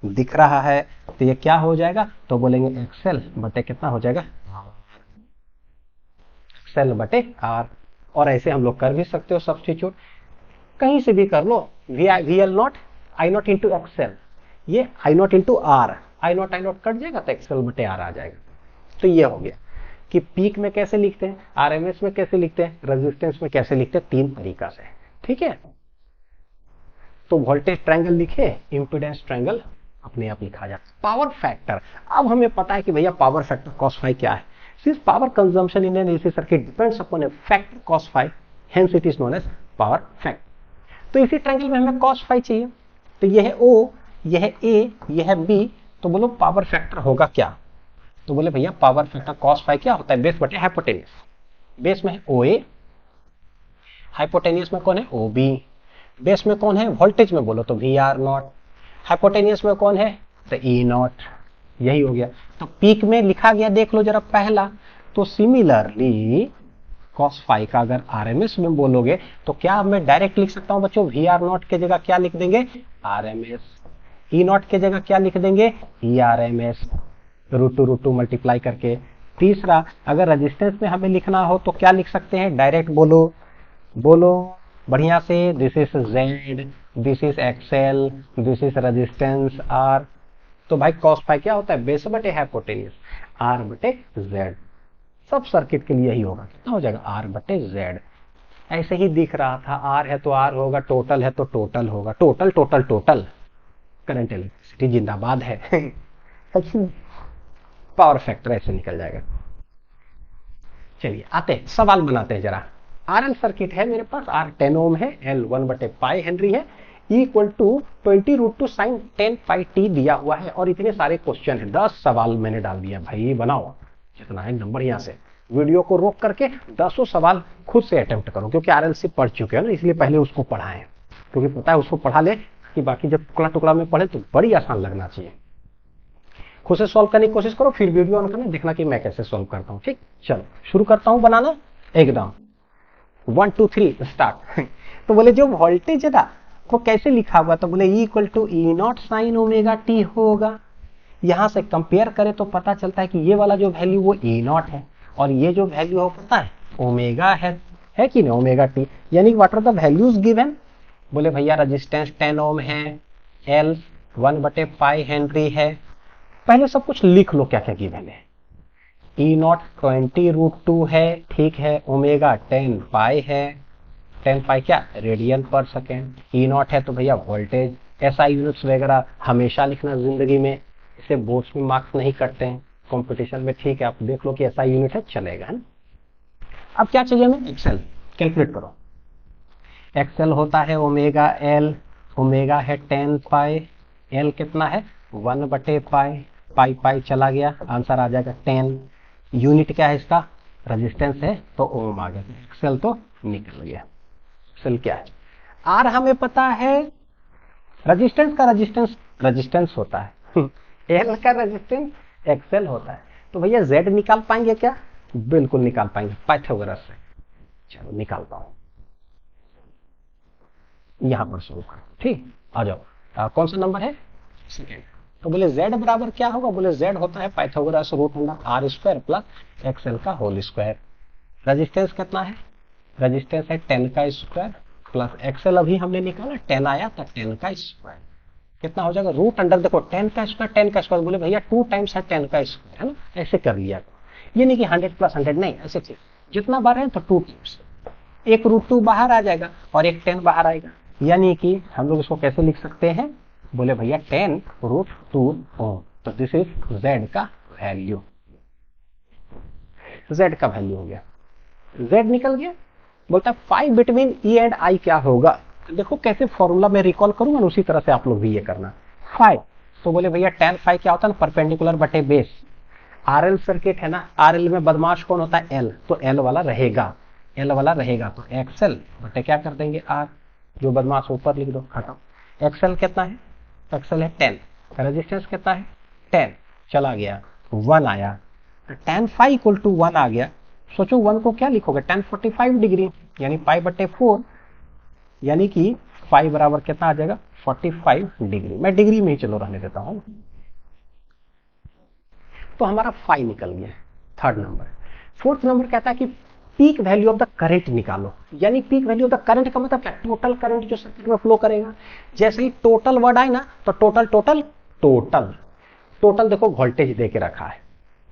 दिख रहा है, तो ये क्या हो जाएगा, तो बोलेंगे एक्सएल बटे कितना हो जाएगा, एक्सएल बटे आर। और ऐसे हम लोग कर भी सकते हो सब्स्टिट्यूट, कहीं से भी कर लो, V L naught I naught into X L, ये I naught into R, I naught cut जाएगा तो एक्सएल बटे आर आ जाएगा। तो ये हो गया कि पीक में कैसे लिखते हैं, आरएमएस में कैसे लिखते हैं, रेजिस्टेंस में कैसे लिखते हैं, तीन तरीका से। ठीक है, तो वोल्टेज ट्रायंगल लिखे, इंपीडेंस ट्रायंगल अपने आप लिखा जाता है। पावर फैक्टर, अब हमें पता है कि भैया पावर फैक्टर cos फाई क्या है, since power consumption in an AC circuit depends upon a factor cos phi, hence it is known as power factor. तो इसी ट्रायंगल में हमें cos फाई चाहिए, तो यह है O, यह है A, यह है B, तो बोलो पावर फैक्टर होगा क्या, तो बोले भैया पावर फैक्टर cos फाई क्या होता है, बेस बटे हाइपोटेनियस, बेस में है OA, हाइपोटेनियस में कौन है OB, बेस में कौन है वोल्टेज में बोलो तो वी आर नॉट, हाइपोटेनियस में कौन है तो ई नॉट, यही हो गया। तो पीक में लिखा गया देख लो जरा पहला, तो सिमिलरली cos फाई का अगर आरएमएस में बोलोगे तो क्या मैं डायरेक्ट लिख सकता हूं बच्चों, वी आर नॉट के जगह क्या लिख देंगे आरएमएस, ई नॉट के जगह क्या लिख देंगे ई आरएमएस, रूट टू मल्टीप्लाई करके। तीसरा अगर रेजिस्टेंस में हमें लिखना हो तो क्या लिख सकते हैं, डायरेक्ट बोलो, बोलो बढ़िया से, this is Z, this is XL, this is resistance R. तो भाई कॉस फाई क्या होता है, बेस बटे हाइपोटेन्यूज, आर बटे जेड। सब सर्किट के लिए यही होगा, कितना हो जाएगा, आर बटे जेड। ऐसे ही दिख रहा था, आर है तो आर होगा, टोटल है तो टोटल होगा, total total total, current electricity जिंदाबाद है। पावर फैक्टर ऐसे निकल जाएगा। चलिए आते हैं, सवाल बनाते हैं जरा। आरएल सर्किट है मेरे पास, आर 10 ओम है, एल 1 बटे पाई हेनरी है, equal to 20√2 sine 10 pi T दिया हुआ है, और इतने सारे क्वेश्चन है, 10 सवाल मैंने डाल दिया भाई, बनाओ जितना है नंबर यहाँ से। वीडियो को रोक करके 10 सवाल खुद से अटेम्प्ट करो, क्योंकि आरएल से पढ़ चुके हो ना, इसलिए पहले उसको पढ़ाएं, क्योंकि पता है उसको पढ़ा ले कि बाकी जब टुकड़ा टुकड़ा में पढ़े तो बड़ी आसान लगना चाहिए। खुद से सॉल्व करने की कोशिश करो, फिर वीडियो ऑन करना, देखना कि मैं कैसे सॉल्व करता हूँ। ठीक, चलो शुरू करता हूँ बनाना एकदम। 1 2 3 स्टार्ट। तो बोले जो वोल्टेज है ना वो कैसे लिखा हुआ, तो बोले equal to E not sine omega T होगा। यहां से कंपेयर करें तो पता चलता है कि ये वाला जो वैल्यू वो ई नॉट है, और ये जो वैल्यू है पता है ओमेगा है कि नहीं, ओमेगा टी। यानी what are the values given. बोले भैया रेजिस्टेंस 10 ओम है, एल 1 बटे पाई हेनरी है। पहले सब कुछ लिख लो क्या क्या गिवन है। ई नॉट 20√2 है, ठीक है, ओमेगा 10 पाई है, 10 पाई क्या रेडियन पर सेकेंड। ई नॉट है तो भैया वोल्टेज। ऐसा यूनिट्स वगैरह हमेशा लिखना जिंदगी में, इसे बोर्ड्स में मार्क्स नहीं करते हैं, कंपटीशन में ठीक है, आप देख लो कि ऐसा यूनिट है, चलेगा है ना। अब क्या चाहिए हमें, एक्सेल। कैलकुलेट करो। एक्सेल होता है ओमेगा एल, ओमेगा है 10 पाई, एल कितना है 1 बटे पाई, पाई पाई चला गया, आंसर आ जाएगा 10। यूनिट क्या है इसका, रेजिस्टेंस है तो ओम आ गया, एक्सेल तो निकल गया। एक्सेल क्या है, आर हमें पता है, रेजिस्टेंस का रेजिस्टेंस होता है, एल का रेजिस्टेंस एक्सेल होता है, तो भैया जेड निकाल पाएंगे क्या, बिल्कुल निकाल पाएंगे पाइथागोरस से। चलो निकालता हूं, यहां पर शुरू करो, ठीक, आ जाओ। कौन सा नंबर है, सेकेंड। तो बोले z बराबर क्या होगा, बोले z होता है Pythagoras root under R square plus XL का होल स्क्वायर। रेजिस्टेंस कितना है, रेजिस्टेंस है 10 का स्क्वायर प्लस एक्सएल अभी हमने निकाला 10 आया था, 10 का स्क्वायर कितना हो जाएगा, रूट अंडर, देखो 10 का स्क्वायर 10 का स्क्वायर, बोले भैया 2 टाइम्स है 10 का स्क्वायर, है ना, ऐसे कर लिया। ये नहीं कि 100 प्लस 100 नहीं, ऐसे ठीक, जितना बार है तो 2 टाइम्स, एक रूट 2 बाहर आ जाएगा और एक 10 बाहर आएगा, यानी कि हम लोग इसको कैसे लिख सकते हैं, बोले भैया 10√2 ओम। तो दिस इज z का वैल्यू, z का वैल्यू हो गया, z निकल गया। बोलता है फाइव बिटवीन ई एंड आई क्या होगा। देखो कैसे फॉर्मूला में रिकॉल करूंगा ना, उसी तरह से आप लोग भी ये करना। 5, तो बोले भैया tan फाइव क्या होता है ना, परपेंडिकुलर बटे बेस। आरएल सर्किट है ना, आरएल में बदमाश कौन होता है, एल, तो एल वाला रहेगा, एल वाला रहेगा, तो एक्सएल बटे क्या कर देंगे आर, जो बदमाश ऊपर लिख दो, खत्म। एक्सएल कितना है, एक्सएल है 10, रेजिस्टेंस कितना है 10, चला गया 1 आया, tan फाइव इक्वल टू 1 आ गया। सोचो 1 को क्या लिखोगे, tan 45 डिग्री, यानी पाई बटे 4, यानी कि फाइव बराबर कितना आ जाएगा 45 डिग्री। मैं डिग्री में ही चलो रहने देता हूं। तो हमारा फाइव निकल गया, थर्ड नंबर। फोर्थ नंबर कहता है कि peak value of the current निकालो, यानी peak value of the current का मतलब क्या, टोटल करंट जो सर्किट में फ्लो करेगा। जैसे ही टोटल वर्ड आए ना, तो टोटल टोटल टोटल टोटल, देखो वोल्टेज दे के रखा है,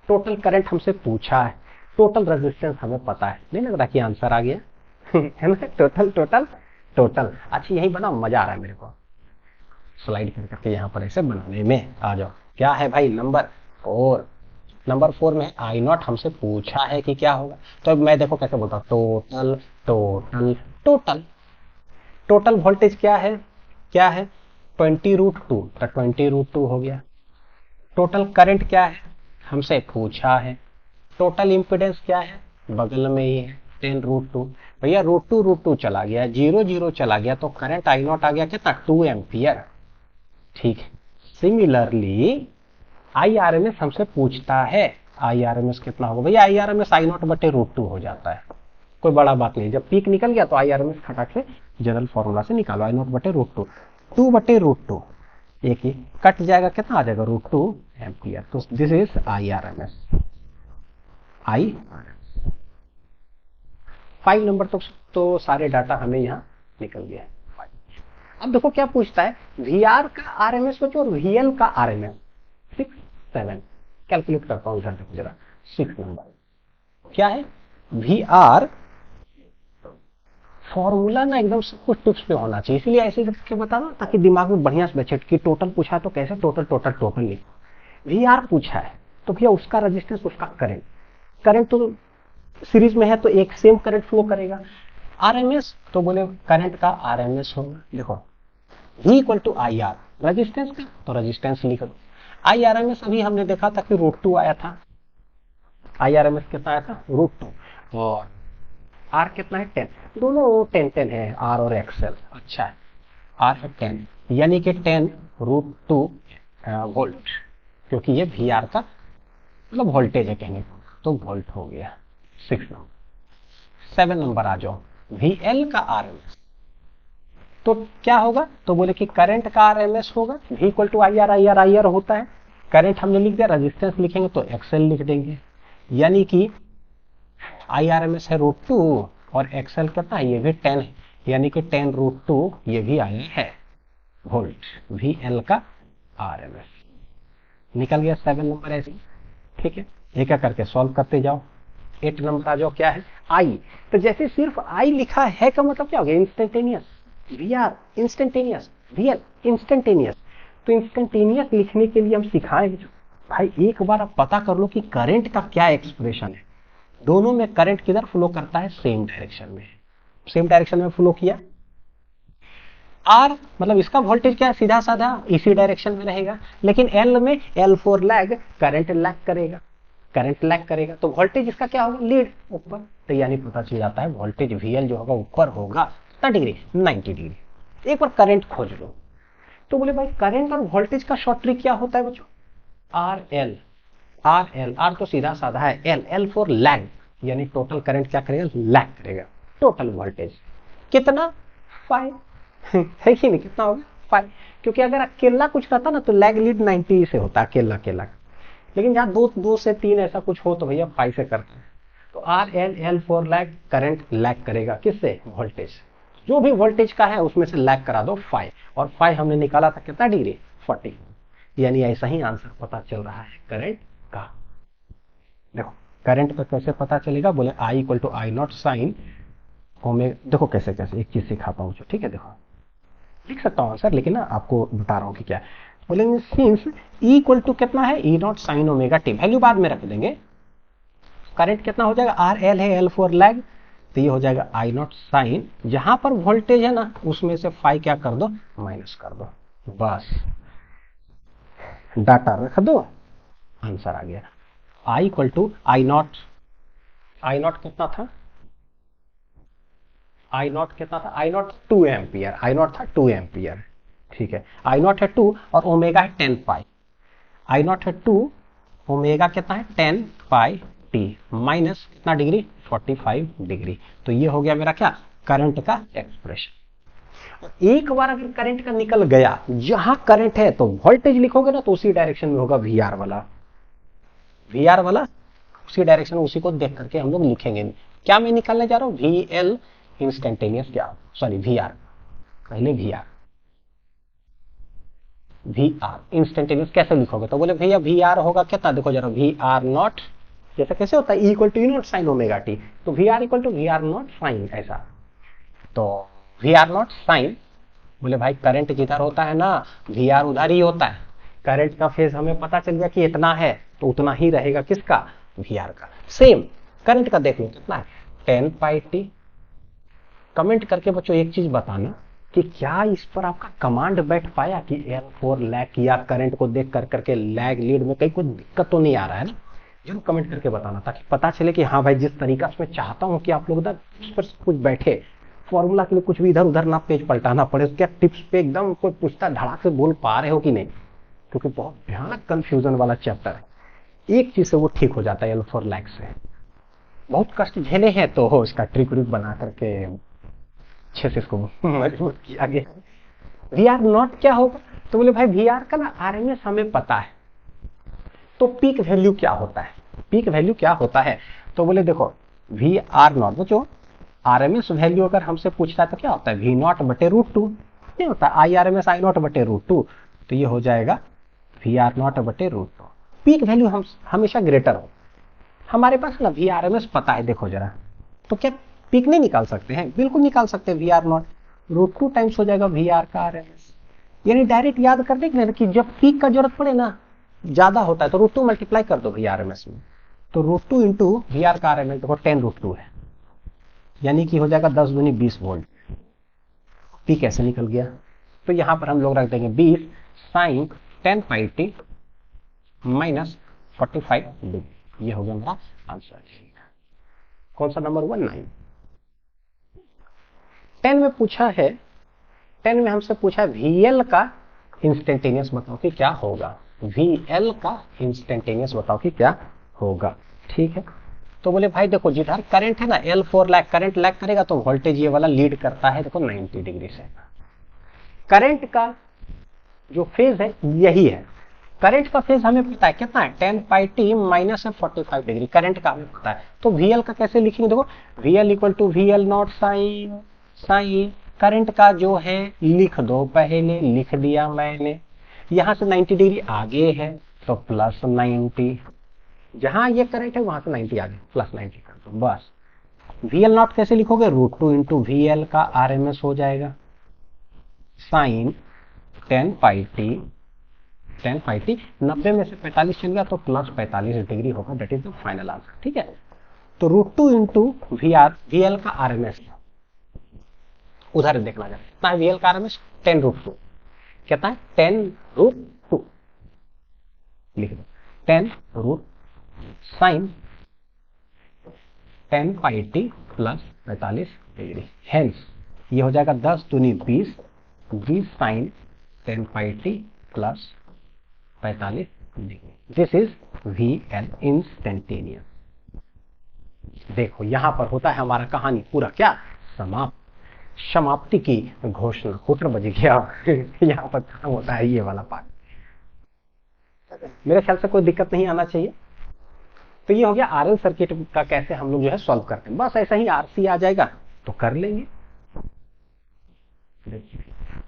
टोटल करंट हमसे पूछा है, टोटल रेजिस्टेंस हमें पता है, नहीं लग रहा कि आंसर आ गया है ना, टोटल टोटल टोटल। अच्छा यही बना, मजा आ रहा है मेरे को स्लाइड कर करके यहाँ पर ऐसे बनाने में। आ जाओ, क्या है भाई नंबर 4, नंबर 4 में आई नॉट हमसे पूछा है कि क्या होगा। तो अब मैं देखो कैसे बोलता हूँ, total total total, total voltage क्या है, क्या है 20√2, तो 20√2 हो गया। टोटल करंट क्या है, हमसे पूछा है। टोटल इंपिडेंस क्या है, बगल में ही है 10√2। भैया √2 चला गया, 0 0 चला गया, तो करंट आई नॉट आ गया कितना 2 एम्पियर। ठीक है, similarly I R M S हमसे पूछता है, आई आर एम एस कितना होगा, भैया I R M S I not बटे √2 हो जाता है, कोई बड़ा बात नहीं। जब पीक निकल गया तो आई आर एम एस खटाक से जनरल फॉर्मूला से निकालो, आई नॉट बटे √2, 2 बटे √2, एक ही कट जाएगा, कितना आ जाएगा √2 एम्पियर। तो this is I R M S, I 5 number तो सारे डाटा हमें यहाँ निकल गया। अब देखो क्या पूछता है, वी आर का आरएमएस बच्चों और वीएल का आरएमएस 6 7 कैलकुलेट करता हूं इधर देखो जरा। 6 नंबर क्या है, वी आर फॉर्मूला ना एकदम सब कुछ टिप्स पे होना चाहिए, इसलिए ऐसे करके बता दो ताकि दिमाग में बढ़िया से बैठे कि टोटल पूछा तो कैसे टोटल टोटल टोटल लिखो। वी आर पूछा है तो भैया उसका रेजिस्टेंस उसका करंट, करंट तो सीरीज में है तो एक सेम करंट फ्लो करेगा। आरएमएस तो बोले करंट का आरएमएस होगा, देखो V equal to I R, resistance का तो रजिस्टेंस लिख दो। आई आर एम एस अभी हमने देखा था कि √2 आया था, आई आर एम एस कितना आया था √2, और आर कितना है 10, दोनों 10 है आर और एक्सएल। अच्छा है आर है 10 यानी कि 10√2 वोल्ट, क्योंकि ये वी आर का मतलब वोल्टेज है कहने को, तो वोल्ट हो गया। 6 नंबर। 7 नंबर आ जाओ, वी एल का आर एम एस तो क्या होगा, तो बोले कि करंट का आरएमएस होगा V equal to I R होता है, करंट हमने लिख दिया, रेजिस्टेंस लिखेंगे तो एक्सएल लिख देंगे, यानी कि आई आर एम एस है √2 और एक्सएल कितना है, ये भी 10 है, यानी कि 10√2 ये भी आया है वोल्ट, वी एल का आरएमएस निकल गया। 7 नंबर ऐसे, ठीक है, एक एक करके सॉल्व करते जाओ। 8 नंबर आ जाओ, क्या है आई, तो जैसे सिर्फ आई लिखा है का मतलब क्या हो गया, instantaneous, V R instantaneous, V L instantaneous. तो इंस्टेंटेनियस लिखने के लिए हम सिखाएंगे भाई, एक बार आप पता कर लो कि करंट का क्या एक्सप्रेशन है, दोनों में करंट किधर फ्लो करता है, सेम डायरेक्शन में, सेम डायरेक्शन में फ्लो किया। आर मतलब इसका वोल्टेज क्या है, सीधा साधा इसी डायरेक्शन में रहेगा, लेकिन एल में L for lag, current lag करेगा, करंट लैग करेगा, तो वोल्टेज इसका क्या होगा, लीड ऊपर, तो यानी पता चल जाता है वोल्टेज वीएल जो होगा ऊपर होगा कितना डिग्री, 90 डिग्री। एक बार करंट खोज लो, तो बोले भाई करंट और वोल्टेज का शॉर्ट ट्रिक क्या होता है बच्चों, R L, R L, R तो सीधा साधा है, एल, एल फॉर लैग, यानी टोटल करंट क्या करेगा, लैग करेगा, टोटल वोल्टेज कितना 5 है कि नहीं, कितना होगा 5, क्योंकि अगर अकेला कुछ रहता ना तो लैग लीड 90 से होता अकेला अकेला, लेकिन जहां दो से 3 ऐसा कुछ हो तो भैया 5 से करते हैं। तो R L, L for lag, current lag करेगा किससे, वोल्टेज, जो भी वोल्टेज का है उसमें से लैग करा दो 5, और 5 हमने निकाला था कितना डिग्री 40, यानी ऐसा ही आंसर पता चल रहा है करंट का। देखो करंट का कैसे पता चलेगा, बोले I equal to I naught sine omega, देखो कैसे कैसे एक चीज सिखाता हूँ, ठीक है, देखो लिख सकता हूँ आंसर, लेकिन ना आपको बता रहा हूँ कि क्या है। बोलेंगे सिंस ई इक्वल टू कितना है, E not sine omega t, value बाद में रख देंगे, करंट कितना हो जाएगा, आर एल है एल फॉर लैग, तो ये हो जाएगा आई नॉट साइन, जहां पर वोल्टेज है ना उसमें से 5 क्या कर दो, माइनस कर दो, बस डाटा रख दो, आंसर आ गया। आई इक्वल टू आई नॉट कितना था, आई नॉट कितना था, आई नॉट 2 एम्पियर, आई नॉट था 2 एम्पियर, ठीक है, आई नॉट है 2 और ओमेगा है 10 पाई, आई नॉट है 2, ओमेगा कितना है 10 पाई टी, माइनस कितना डिग्री 45 डिग्री, तो ये हो गया मेरा क्या, करंट का एक्सप्रेशन। एक बार अगर करंट का निकल गया, जहां करंट है तो वोल्टेज लिखोगे ना तो उसी डायरेक्शन में होगा वी आर वाला, वी आर वाला उसी डायरेक्शन में, उसी को देख करके हम लोग लिखेंगे। क्या मैं निकालने जा रहा हूं, वी एल इंस्टेंटेनियस, क्या सॉरी वी आर, पहले V R, V R instantaneous कैसे लिखोगे, तो बोले भैया वी आर होगा कितना, देखो जरा वी आर नॉट, जैसे कैसे होता है E equal to E not sine omega t, तो V R equal to V R not sine, ऐसा, तो वी आर नॉट साइन, बोले भाई करंट जिधर होता है ना वी आर उधर ही होता है, करंट का फेज हमें पता चल गया कि इतना है तो उतना ही रहेगा किसका, वी आर का। सेम करंट का देख लो कितना है 10 पाई टी। कमेंट करके बच्चों एक चीज बताना कि क्या इस पर आपका कमांड बैठ पाया कि एल फॉर लैग, या करंट को देख कर करके लैग लीड में कहीं कोई दिक्कत तो नहीं आ रहा है ना, जरूर कमेंट करके बताना ताकि पता चले कि हाँ भाई जिस तरीका से मैं चाहता हूँ कि आप लोग उधर उस पर कुछ बैठे, फॉर्मूला के लिए कुछ भी इधर उधर ना पेज पलटाना पड़े, क्या टिप्स पे एकदम कोई पूछता धड़ाक से बोल पा रहे हो कि नहीं, क्योंकि बहुत भयानक कंफ्यूजन वाला चैप्टर है। एक चीज से वो ठीक हो जाता है एल फॉर लैग से, बहुत कष्ट झेले हैं तो हो इसका ट्रिक व्रिक बना करके अच्छे से इसको मजबूत किया गया। वी आर नॉट क्या होगा, तो बोले भाई वी आर का ना आरएमएस हमें पता है, तो पीक वैल्यू क्या होता है, पीक वैल्यू क्या होता है, तो बोले देखो वी आर नॉट, बच्चों आरएमएस वैल्यू अगर हमसे पूछता है तो क्या होता है, वी नॉट बटे √2, नहीं होता, I R M S I not बटे रूट टू, तो ये हो जाएगा वी आर नॉट बटे रूट टू। पीक वैल्यू हम हमेशा ग्रेटर हो, हमारे पास ना वी आर एम एस पता है, देखो जरा, तो क्या पीक नहीं निकाल सकते हैं? बिल्कुल निकाल सकते हैं। V R not root two times हो जाएगा वी आर का आर एम एस, यानी डायरेक्ट याद कर देंगे कि जब पीक का जरूरत पड़े ना, ज्यादा होता है, तो रूट टू मल्टीप्लाई कर दो वी आर एम एस में, तो root two into V R का आर एम एस देखो 10 रूट टू है, यानी कि हो जाएगा 10 दूनी 20 वोल्ट। पी कैसे निकल गया? तो यहां पर हम लोग रख देंगे 20 sine 10 pi T minus 45 degree. ये हो गया हमारा आंसर। कौन सा नंबर हुआ? 9। 10 में पूछा है, 10 में हमसे पूछा है VL का इंस्टेंटेनियस बताओ कि क्या होगा। VL का इंस्टेंटेनियस बताओ कि क्या होगा। ठीक है, तो बोले भाई देखो जिधर करंट है ना L4 लैग, करंट लैग करेगा तो वोल्टेज ये वाला लीड करता है, देखो 90 डिग्री से। करंट का जो फेज है यही है, करंट का फेज हमें पता है कितना है, 10 pi T minus 45 degree current का हमें पता है। तो VL का कैसे लिखेंगे? देखो VL equal to VL not sine, sine current का जो है लिख दो, पहले लिख दिया मैंने। यहां से 90 डिग्री आगे है तो प्लस 90, जहां ये करंट है वहां से 90 आगे, प्लस 90 कर दो बस। VL नॉट कैसे लिखोगे? रूट टू इंटू VL का RMS हो जाएगा sign 10 pi T, 10 pi T 90 में से 45 चल गया तो प्लस 45 डिग्री होगा, that is the final answer. ठीक है, तो रूट टू इंटू VL का RMS उधर देखना जाए कितना है। VL का RMS 10 रूट टू, कितना है? 10 रूट टू लिख दो, 10 root sine 10 pi T plus 45 degree, hence ये हो जाएगा 10 दूनी 20, 20 sine 10 pi T plus 45 degree. This is VL instantaneous. देखो यहां पर होता है हमारा कहानी पूरा क्या समाप्त, समाप्ति की घोषणा, हुटर बज गया यहां पर खत्म होता है ये वाला पार्ट। मेरे ख्याल से कोई दिक्कत नहीं आना चाहिए। तो ये हो गया RL सर्किट का कैसे हम लोग जो है सॉल्व करते हैं। बस ऐसा ही RC आ जाएगा तो कर लेंगे।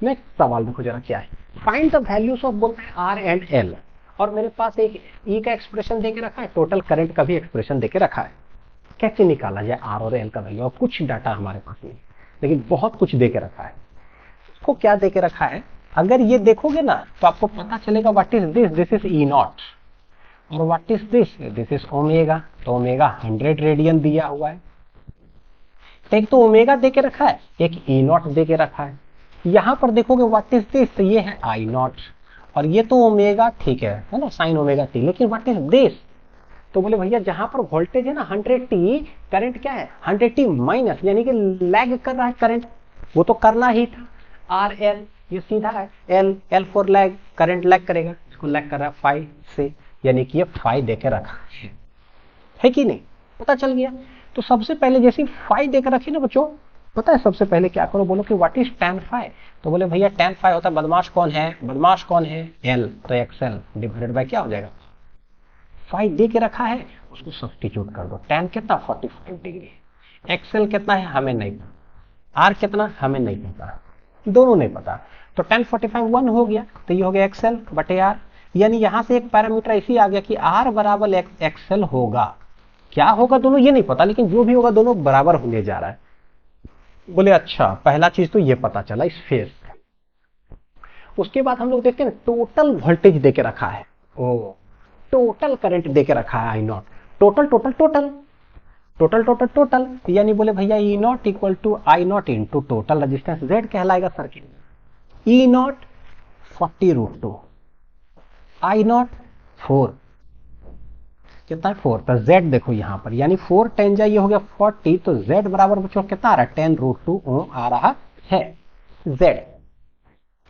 नेक्स्ट सवाल देखो जरा क्या है, फाइंड द वैल्यूज ऑफ बोलते हैं R एंड L, और मेरे पास एक E का एक्सप्रेशन देके रखा है, टोटल करंट का भी एक्सप्रेशन देके रखा है। कैसे निकाला जाए R और L का वैल्यू? और कुछ डाटा हमारे पास नहीं, लेकिन बहुत कुछ देके रखा है। उसको क्या देके रखा है, अगर ये देखोगे ना तो आपको पता चलेगा what is this, this is E naught, और what is this, this is omega. तो ओमेगा 100 रेडियन दिया हुआ है, एक तो ओमेगा देके रखा है, एक E नॉट देके रखा है। यहां पर देखोगे व्हाट इज दिस, तो ये है I नॉट, और ये तो ओमेगा ठीक है ना, साइन ओमेगा टी, लेकिन व्हाट इज दिस? तो बोले भैया जहां पर वोल्टेज है ना 100t, करंट क्या है 100t माइनस, यानी कि लैग कर रहा है करंट, वो तो करना ही था। RL ये सीधा है, L for lag, current lag करेगा, इसको लैग कर रहा है 5 से, यानी कि ये 5 देके रखा है कि नहीं? पता चल गया। तो सबसे पहले जैसे 5 देकर रखी ना बच्चों, पता है सबसे पहले क्या करो, बोलो कि व्हाट इज tan phi। तो बोले भैया tan phi होता है बदमाश कौन है, बदमाश कौन है L, तो XL डिवाइडेड बाय क्या हो जाएगा, 5 दे के रखा है उसको सब्स्टिट्यूट कर दो। tan कितना 45 डिग्री, XL कितना है हमें नहीं पता, R कितना हमें नहीं पता, दोनों नहीं पता। तो tan 45 1 हो गया, तो ये हो गया XL बटे R, यानी यहां से एक पैरामीटर ऐसी आ गया कि R बराबर XL होगा। क्या होगा दोनों ये नहीं पता, लेकिन जो भी होगा दोनों बराबर होने जा रहा है। बोले अच्छा, पहला चीज तो ये पता चला इस फेज से। उसके बाद हम लोग देखते हैं टोटल वोल्टेज देके रखा है, ओ टोटल करंट देके रखा है I not, total total total total total total, यानी बोले भैया E not equal to I not into total resistance Z कहलाएगा circuit. E not 40√2, I not 4, कितना है 4, तो Z देखो यहाँ पर, यानी 4 10 जा ये हो गया 40, तो Z बराबर बच्चों कितना आ रहा है 10√2 ओम आ रहा है Z।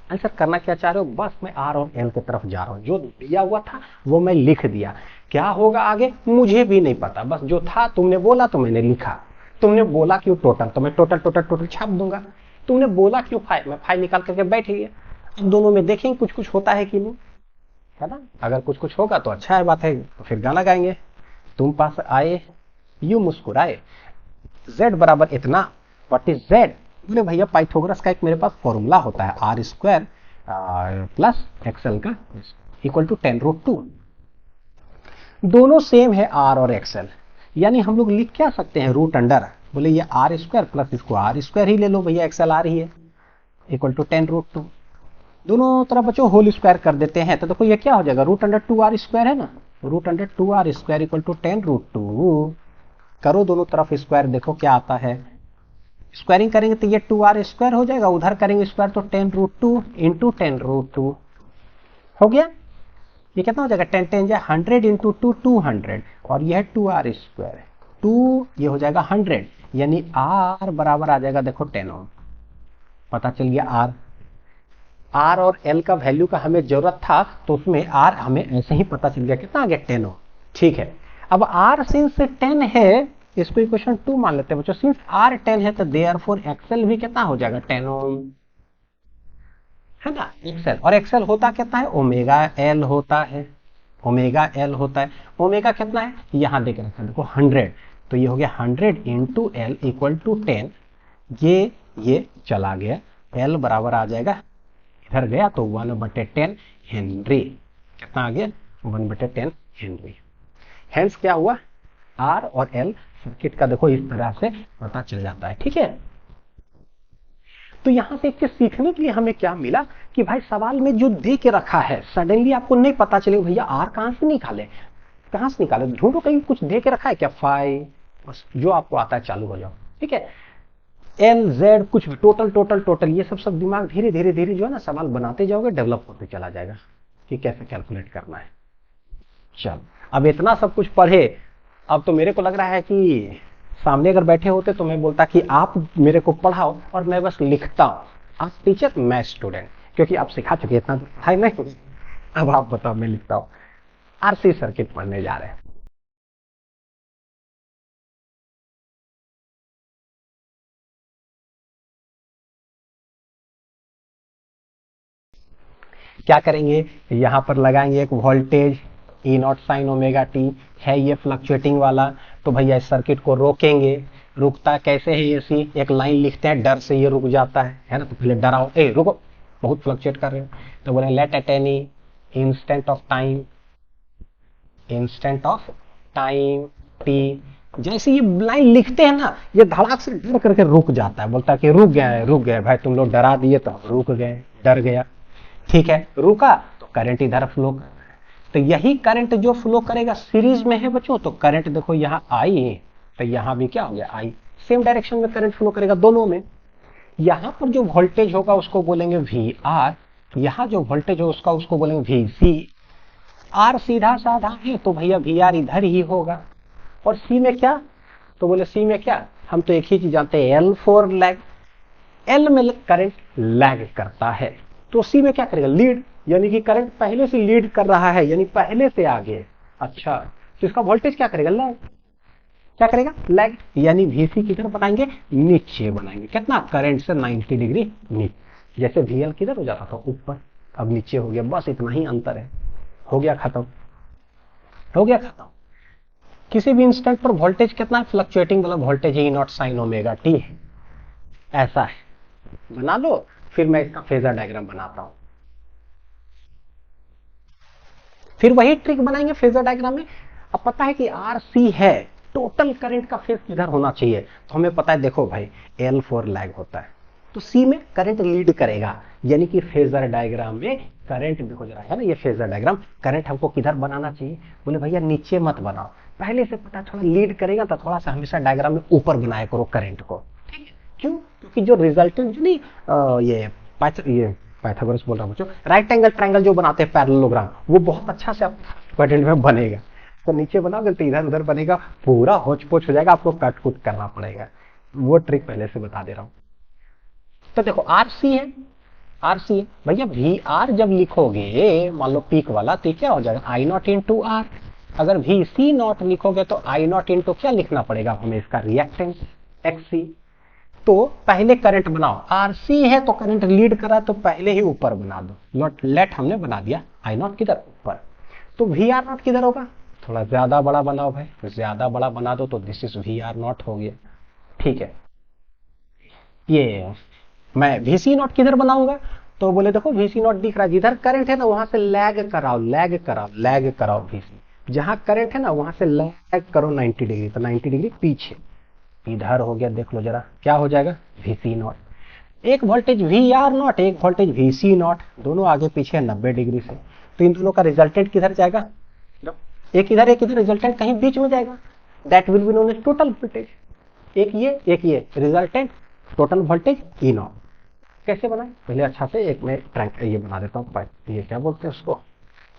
आंसर करना क्या चाह रहे हो, बस मैं R और L की तरफ जा रहा हूँ, जो दिया हुआ था वो मैं लिख दिया, क्या होगा आगे मुझे भी नहीं पता, बस जो था तुमने बोला तो मैंने लिखा। तुमने बोला क्यों टोटल, तो मैं टोटल टोटल टोटल छाप दूंगा। तुमने बोला क्यों 5, मैं 5 निकाल करके बैठ गया। अब दोनों में देखेंगे कुछ कुछ होता है कि नहीं, है ना। अगर कुछ कुछ होगा तो अच्छा है बात है, तो फिर गाना गाएंगे, तुम पास आए यूं मुस्कुराए, Z बराबर इतना, व्हाट इज Z, बोले भैया पाइथागोरस का एक मेरे पास फॉर्मूला होता है आर स्क्वायर प्लस एक्सएल का इक्वल टू 10√2। दोनों सेम है आर और एक्सएल, यानी हम लोग लिख क्या सकते हैं रूट अंडर, बोले ये आर स्क्वायर प्लस इसको आर स्क्वायर ही ले लो भैया, एक्सएल आर ही है, इक्वल टू 10√2। दोनों तरफ बच्चों होल स्क्वायर कर देते हैं तो देखो ये क्या हो जाएगा, रूट अंडर 2r स्क्वायर है ना, root under 2r square equal to 10√2। करो दोनों तरफ स्क्वायर, देखो क्या आता है, स्क्वायरिंग करेंगे तो ये 2r स्क्वायर हो जाएगा, उधर करेंगे स्क्वायर तो 10√2 इंटू 10√2 हो गया। ये कितना हो जाएगा, 10 10 जा 100 इंटू 2 200, और यह है 2r स्क्वायर, 2 ये हो जाएगा 100, यानी r बराबर आ जाएगा देखो 10 ओम। पता चल गया r और l का वैल्यू का हमें जरूरत था तो उसमें r हमें ऐसे ही पता चल गया, कितना आ गया 10 ओम। ठीक है, अब r सिंस 10 है, इसको इक्वेशन 2 मान लेते हैं बच्चों, सिंस r 10 है तो देयरफॉर एक्सएल भी कितना हो जाएगा 10 ओम, है ना एक्सएल। और एक्सएल होता कितना है, ओमेगा एल होता है, ओमेगा एल होता है, ओमेगा कितना है यहां देख रखा देखो 100, तो ये हो गया 100 इंटू एल इक्वल टू 10, ये चला गया, एल बराबर आ जाएगा, इधर गया तो 1/10 हेनरी, कितना आ गया 1/10 हेनरी। हेंस क्या हुआ, आर और एल सर्किट का देखो इस तरह से पता चल जाता है। ठीक है, तो यहां से एक चीज सीखने के लिए हमें क्या मिला कि भाई सवाल में जो दे के रखा है सडनली आपको नहीं पता चलेगा भैया आर कहां से निकाले, कहां से निकाले, ढूंढो कहीं कुछ दे के रखा है क्या, फाइव, बस जो आपको आता है चालू हो जाओ। ठीक है, एल जेड कुछ भी, टोटल टोटल टोटल, ये सब दिमाग धीरे धीरे धीरे जो है ना सवाल बनाते जाओगे, डेवलप होते चला जाएगा कि कैसे कैलकुलेट करना है। चल अब इतना सब कुछ पढ़े, अब तो मेरे को लग रहा है कि सामने अगर बैठे होते तो मैं बोलता कि आप मेरे को पढ़ाओ और मैं बस लिखता हूं, आप टीचर मैं स्टूडेंट, क्योंकि आप सिखा चुके इतना तो है नहीं। अब आप बताओ, मैं लिखता हूं, आरसी सर्किट पढ़ने जा रहे हैं। क्या करेंगे, यहां पर लगाएंगे एक voltage E not sine omega T है, ये फ्लक्चुएटिंग वाला, तो भैया इस सर्किट को रोकेंगे, रुकता कैसे है, ऐसी एक लाइन लिखते हैं, डर से ये रुक जाता है ना, तो पहले डराओ, ए रुको बहुत फ्लक्चुएट कर रहे हो, तो बोले let at any instant of time, instant of time T, जैसे ये लाइन लिखते हैं ना, ये धड़ाक से डर करके रुक जाता है, बोलता है कि रुक गए भाई, तुम लोग डरा दिए तो रुक गए, डर गया। ठीक है, रुका तो करंट इधर फ्लो कर, तो यही करंट जो फ्लो करेगा सीरीज में है बच्चों, तो करंट देखो यहाँ आई, तो यहाँ भी क्या हो गया आई, सेम डायरेक्शन में करंट फ्लो करेगा दोनों में। यहाँ पर जो वोल्टेज होगा उसको बोलेंगे वी आर, यहाँ जो वोल्टेज हो उसका उसको बोलेंगे वी सी, आर सीधा साधा है तो भैया वी आर इधर ही होगा, और सी में क्या, तो बोले सी में क्या, हम तो एक ही चीज जानते हैं एल फॉर लैग, एल में करंट लैग करता है, तो सी में क्या करेगा लीड, यानी कि करंट पहले से लीड कर रहा है, यानी पहले से आगे। अच्छा, तो इसका वोल्टेज क्या करेगा लैग, क्या करेगा लैग, यानी वीसी किधर बनाएंगे नीचे बनाएंगे, कितना करंट से 90 डिग्री नीचे, जैसे वीएल किधर हो जाता था ऊपर, अब नीचे हो गया, बस इतना ही अंतर है, हो गया खत्म, हो गया खत्म। किसी भी इंस्टेंट पर वोल्टेज कितना है, फ्लक्चुएटिंग वाला voltage E not sine omega T है, ऐसा है, बना लो, फिर मैं इसका फेजर डायग्राम बनाता हूं, फिर वही ट्रिक बनाएंगे फेजर डायग्राम में। अब पता है कि आर सी है, टोटल करंट का फेज किधर होना चाहिए, तो हमें पता है देखो भाई एल फॉर लैग होता है, तो सी में करंट लीड करेगा, यानी कि फेजर डायग्राम में करंट भी हो जा रहा है ना, ये फेजर डायग्राम, करंट हमको किधर बनाना चाहिए, बोले भैया नीचे मत बनाओ, पहले से पता थोड़ा लीड करेगा तो थोड़ा सा हमेशा डायग्राम में ऊपर बनाया करो करंट को। ठीक है, क्यों, क्योंकि जो रिजल्टेंट जो नहीं ये पाइथागोरस बोल रहा हूँ बच्चों, राइट एंगल ट्रायंगल जो बनाते हैं पैरेललोग्राम, वो बहुत अच्छा से क्वाड्रेंट में बनेगा, तो नीचे बनाओगे तो इधर उधर बनेगा, पूरा होच पोच हो जाएगा, आपको कट कुट करना पड़ेगा, वो ट्रिक पहले से बता दे रहा हूं। तो देखो आरसी है, आरसी है भैया, वी आर जब लिखोगे मान लो पीक वाला, तो क्या हो जाएगा आई नॉट इंटू आर, अगर वी सी नॉट लिखोगे तो आई नॉट इंटू क्या लिखना पड़ेगा हमें, इसका रिएक्टेंस एक्सी। तो पहले करंट बनाओ, आरसी है तो करंट लीड करा तो पहले ही ऊपर बना दो, लेट हमने बना दिया आई नॉट किधर ऊपर, तो वी आर नॉट किधर होगा, थोड़ा ज्यादा बड़ा बनाओ भाई, ज्यादा बड़ा बना दो तो this is V R not हो गया। ठीक है, ये मैं VC नॉट किधर बनाऊंगा, तो बोले देखो VC नॉट दिख रहा है, जिधर करंट है ना वहां से लैग कराओ, लैग कराओ, लैग कराओ VC, जहां करंट है ना वहां से लैग करो 90 डिग्री, तो 90 डिग्री पीछे इधर हो गया। देख लो जरा क्या हो जाएगा, VC नॉट। एक वोल्टेज VR नॉट, एक वोल्टेज VC नॉट, दोनों आगे पीछे 90 डिग्री से, तो इन दोनों का रिजल्टेंट किधर जाएगा, एक इधर रिजल्टेंट कहीं बीच में जाएगा, that will be known as total voltage. एक ये resultant total voltage E not. कैसे बनाए, पहले अच्छा से एक मैं ये बना देता हूँ, ये क्या बोलते हैं उसको,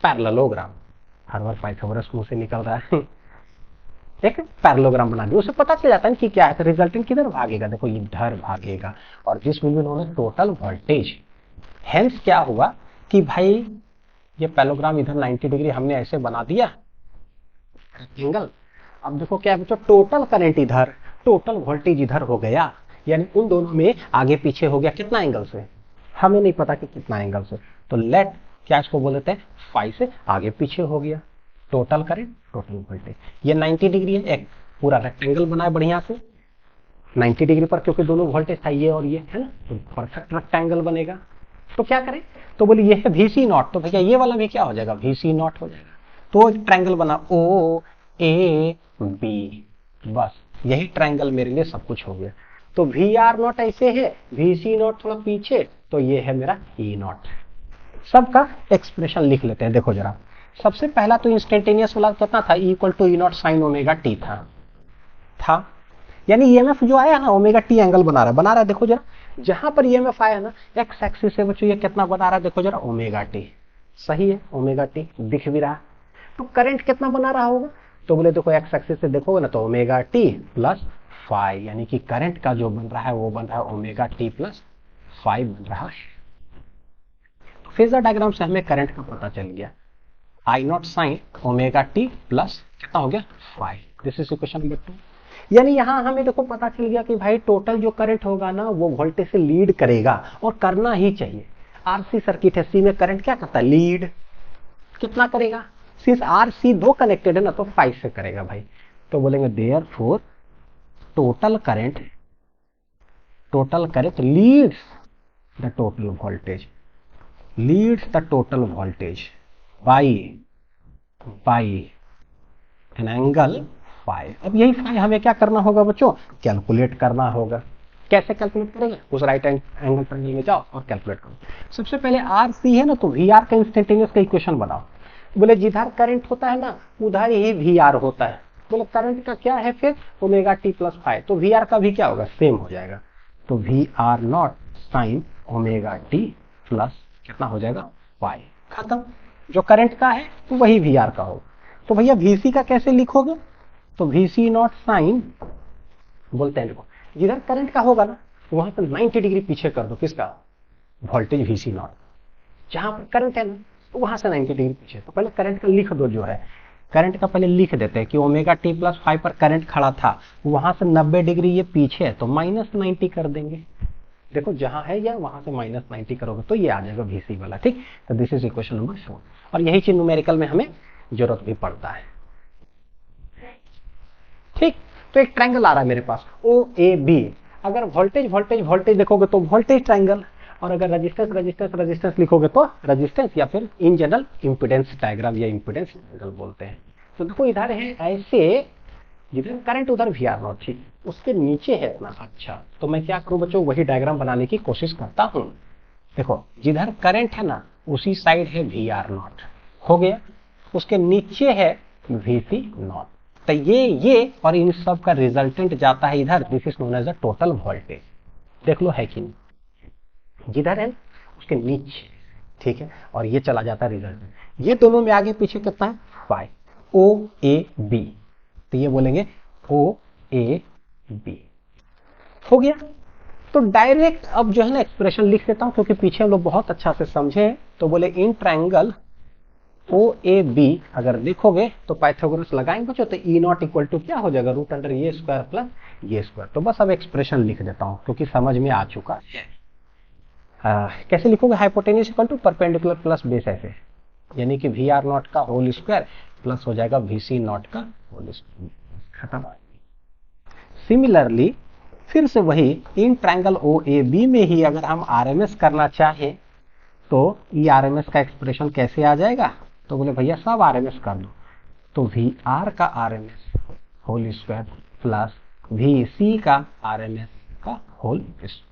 पैरेललोग्राम। हर बार पाइथागोरस मुंह से निकल रहा है एक पैरेललोग्राम बना दिया, उससे पता चल जाता है कि क्या है, तो रिजल्टेंट किधर भागेगा, देखो इधर भागेगा, और जिस will be known as total voltage. Hence क्या हुआ कि भाई ये पैरेललोग्राम इधर 90 डिग्री हमने ऐसे बना दिया एंगल। अब देखो क्या बच्चों, टोटल करंट इधर, टोटल वोल्टेज इधर हो गया, यानी उन दोनों में आगे पीछे हो गया कितना एंगल से, हमें नहीं पता कि कितना एंगल से, तो लेट क्या इसको बोल देते हैं, फाई से आगे पीछे हो गया टोटल करंट टोटल वोल्टेज। ये 90 डिग्री है, एक पूरा रेक्टेंगल बनाए बढ़िया से 90 डिग्री पर, क्योंकि दोनों वोल्टेज था ये और ये है ना, तो परफेक्ट रेक्टेंगल बनेगा। तो क्या करें, तो बोले ये है VC नॉट, तो भैया ये वाला भी क्या हो जाएगा, VC नॉट हो जाएगा। तो एक ट्रायंगल बना OAB, बस यही ट्रायंगल मेरे लिए सब कुछ हो गया। तो VR नॉट ऐसे है, VC नॉट थोड़ा पीछे, तो ये है मेरा E नॉट। सबका एक्सप्रेशन लिख लेते हैं, देखो जरा। सबसे पहला तो इंस्टेंटेनियस वाला कितना था, E equal to E not sine omega T था, यानी EMF जो आया ना ओमेगा टी एंगल बना रहा है, देखो जरा जहां पर EMF आया ना एक्स एक्सिस से बच्चों ये कितना बना रहा है, देखो जरा ओमेगा टी, सही है ओमेगा टी दिख भी रहा। तो करंट कितना बना रहा होगा, तो बोले देखो एक्स एक्सिस से देखोगे ना तो ओमेगा टी प्लस फाई, यानी कि करंट का जो बन रहा है वो बन रहा है ओमेगा टी प्लस फाई बन रहा है। तो फेजर डायग्राम से हमें करंट का पता चल गया, I naught sine omega T plus कितना हो गया phi. This is equation number 2। यानी यहां हमें देखो पता चल गया कि भाई टोटल जो करंट होगा ना वो वोल्टेज से लीड करेगा, और करना ही चाहिए। आरसी सर्किट है, सी में करंट क्या करता है, लीड कितना करेगा, सिंस आरसी दो कनेक्टेड है ना तो 5 से करेगा भाई। तो बोलेंगे therefore total current leads the total voltage by an angle phi. अब यही फाई हमें क्या करना होगा बच्चों, कैलकुलेट करना होगा। कैसे कैलकुलेट करेंगे, उस राइट एंगल ट्रायंगल में जाओ और कैलकुलेट करो। सबसे पहले आर सी है ना, तो वी आर का इंस्टेंटेनियस का इक्वेशन बनाओ। बोले जिधर करंट होता है ना उधर ही वी आर होता है। बोले करंट का क्या है फिर ओमेगा टी प्लस फाई, तो वी आर का भी क्या होगा, सेम हो जाएगा। तो V R not sine omega T plus कितना हो जाएगा फाई, खत्म। जो करंट का है तो वही वी आर का होगा। तो भैया VC का कैसे लिखोगे, तो VC नॉट साइन, बोलते हैं देखो जिधर करंट का होगा ना वहां पर 90 डिग्री पीछे कर दो, किसका, वोल्टेज VC नॉट। जहां पर करंट है ना तो वहां से 90 डिग्री पीछे। तो पहले करंट का लिख दो, जो है करंट का पहले लिख देते हैं कि ओमेगा टी प्लस फाइव पर करंट खड़ा था, वहां से 90 डिग्री ये पीछे है तो -90 कर देंगे। देखो जहां है या वहां से -90 करोगे तो ये आ जाएगा VC वाला, ठीक। तो दिस इज इक्वेशन नंबर 4। और यही चीज न्यूमेरिकल में हमें जरूरत भी पड़ता है, ठीक। तो एक ट्रायंगल आ रहा है मेरे पास OAB। अगर वोल्टेज देखोगे तो वोल्टेज ट्रायंगल, और अगर रेजिस्टेंस लिखोगे तो रेजिस्टेंस, या फिर इन जनरल इंपीडेंस डायग्राम या इंपीडेंस ट्रायंगल बोलते हैं। तो देखो इधर है ऐसे, जिधर करंट उधर VR नॉट, ठीक, उसके नीचे है इतना। अच्छा तो मैं क्या करूं बच्चों, वही डायग्राम बनाने की कोशिश करता हूं। देखो जिधर करंट है ना उसी साइड है VR नॉट, हो गया। उसके नीचे है VC नॉट, तो ये और इन सब का रिजल्टेंट जाता है इधर। This is known as the total voltage. देख लो है कि नहीं, जिधर है उसके नीचे, ठीक है, और ये चला जाता है रिजल्टेंट। ये दोनों में आगे पीछे कितना है फाई, OAB। तो ये बोलेंगे OAB, हो गया। तो डायरेक्ट अब जो है ना एक्सप्रेशन लिख देता हूं, क्योंकि पीछे हम लोग बहुत अच्छा से समझे। तो बोले इन ट्रायंगल OAB अगर देखोगे तो पाइथागोरस लगाएंगे बच्चों, तो E नॉट इक्वल टू क्या हो जाएगा, √ये² प्लस ये स्क्वायर। तो बस अब एक्सप्रेशन लिख देता हूं क्योंकि समझ में आ चुका है। कैसे लिखोगे, hypotenuse equal to perpendicular plus base, ऐसे, यानी कि VR नॉट का होल स्क्वायर प्लस हो जाएगा VC नॉट का होल स्क्वायर, खत्म। फिर से वही इन ट्रायंगल ओ ए बी में ही अगर हम आरएमएस करना चाहें तो ई आरएमएस का एक्सप्रेशन कैसे आ जाएगा, तो बोले भैया सब आरएमएस कर दो, तो वी आर का RMS whole square plus V C का आरएमएस का होल स्क्वायर।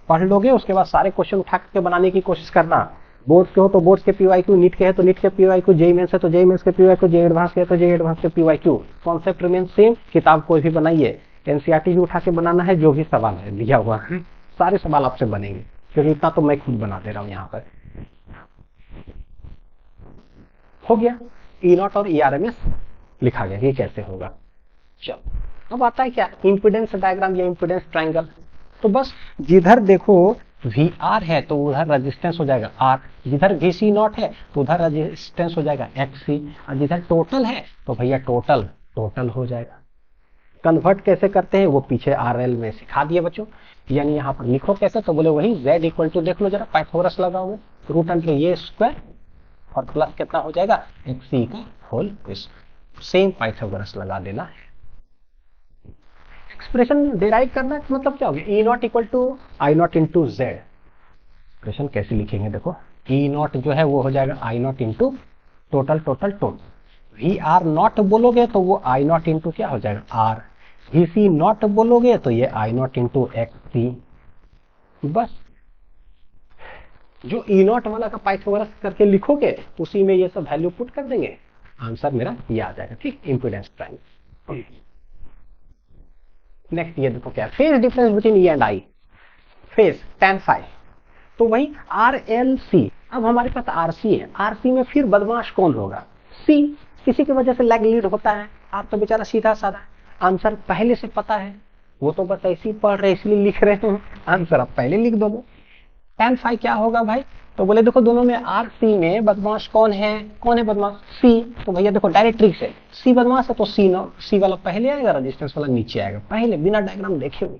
पढ़ लोगे, उसके बाद सारे क्वेश्चन उठा करके बनाने की कोशिश करना। बोर्ड्स के हो तो बोर्ड्स के पीवाईक्यू, नीट के है तो नीट के पीवाईक्यू, जेईई मेंस है तो जेईई मेंस के पीवाईक्यू, जेईई एडवांस के है तो जेईई एडवांस के पीवाईक्यू। कॉन्सेप्ट रिमेन सेम, किताब कोई भी बनाइए, एनसीईआरटी भी उठा के बनाना है, जो भी सवाल है दिया हुआ है सारे सवाल आपसे बनेंगे, क्योंकि इतना तो मैं खुद बना दे रहा हूं यहाँ पर। हो गया, ई नॉट और ई आरएमएस लिखा गया, ये कैसे होगा। चलो अब आता है क्या, इंपिडेंस डायग्राम या इंपिडेंस ट्रायंगल। तो बस जिधर देखो वी आर है तो उधर रेजिस्टेंस हो जाएगा आर, जिधर वी सी नॉट है तो उधर रेजिस्टेंस हो जाएगा एक्स सी, और जिधर टोटल है तो भैया टोटल टोटल हो जाएगा। कन्वर्ट कैसे करते हैं वो पीछे आरएल में सिखा दिए बच्चों, यानी यहाँ पर लिखो कैसे, तो बोले वही z इक्वल टू, देख लो जरा पाइथागोरस लगाओगे, रूट अंडर ये स्क्वायर और प्लस कितना हो जाएगा एक्स सी का होल स्क्वायर, सेम पाइथागोरस लगा देना है। एक्सप्रेशन डिराइव करना है, मतलब क्या हो गया, E naught equal to I naught into Z. Expression कैसे लिखेंगे देखो, ई नॉट जो है वो हो जाएगा I naught into total total total, V R naught बोलोगे तो वो आई नॉट इंटू क्या हो जाएगा आर, वी सी नॉट बोलोगे तो ये आई नॉट इंटू एक्स सी। बस जो ई नॉट वाला का पाइथागोरस करके लिखोगे उसी में ये सब वैल्यू पुट कर देंगे, आंसर मेरा ये आ जाएगा। ठीक, इंपिडेंस ट्रायंगल। नेक्स्ट ये देखो क्या, phase difference between E and I, phase tan phi, तो वही आर एल सी। अब हमारे पास आरसी है, आरसी में फिर बदमाश कौन होगा, सी, किसी की वजह से लैग लीड होता है। आप तो बेचारा सीधा साधा आंसर पहले से पता है, वो तो बस ऐसे ही पढ़ रहे इसलिए लिख रहे हैं, आंसर आप पहले लिख दोगे। tan फाई क्या होगा भाई, तो बोले देखो दोनों में आर सी में बदमाश कौन है बदमाश, सी। तो भैया देखो डायरेक्ट ट्रिक से, सी बदमाश है तो सी वाला पहले आएगा, रेजिस्टेंस वाला नीचे आएगा, पहले बिना डायग्राम देखे हुए।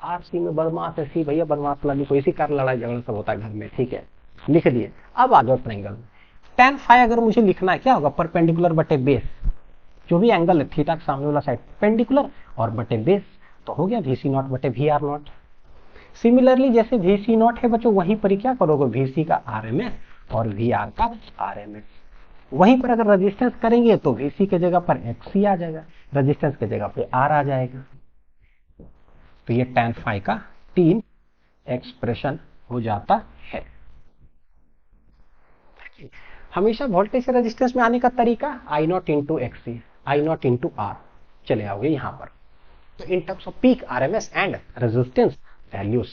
आर सी में बदमाश है, सी भैया बदमाश वाला नहीं, तो इसी कारण लड़ाई झगड़ा सब होता है घर में। ठीक है, लिख दिए। अब आ जाओ ट्रायंगल में, tan फाई अगर मुझे लिखना है क्या होगा, परपेंडिकुलर बटे बेस, जो भी एंगल है थीटा के सामने वाला साइड पेंडिकुलर और बटे बेस, तो हो गया वी सी नॉट बटे वी आर नॉट। सिमिलरली जैसे वी सी नॉट है बच्चों, वहीं पर क्या करोगे, वी सी का आरएमएस और वी आर का आरएमएस। वहीं पर अगर रेजिस्टेंस करेंगे तो वी सी के जगह पर एक्स सी आ जाएगा, रेजिस्टेंस के जगह पे आर आ जाएगा। तो ये tan फाई का 3 एक्सप्रेशन हो जाता है। हमेशा वोल्टेज से रेजिस्टेंस में आने का तरीका I naught into X C, I naught into R, चले आओगे यहां पर। तो in terms of peak RMS and resistance values,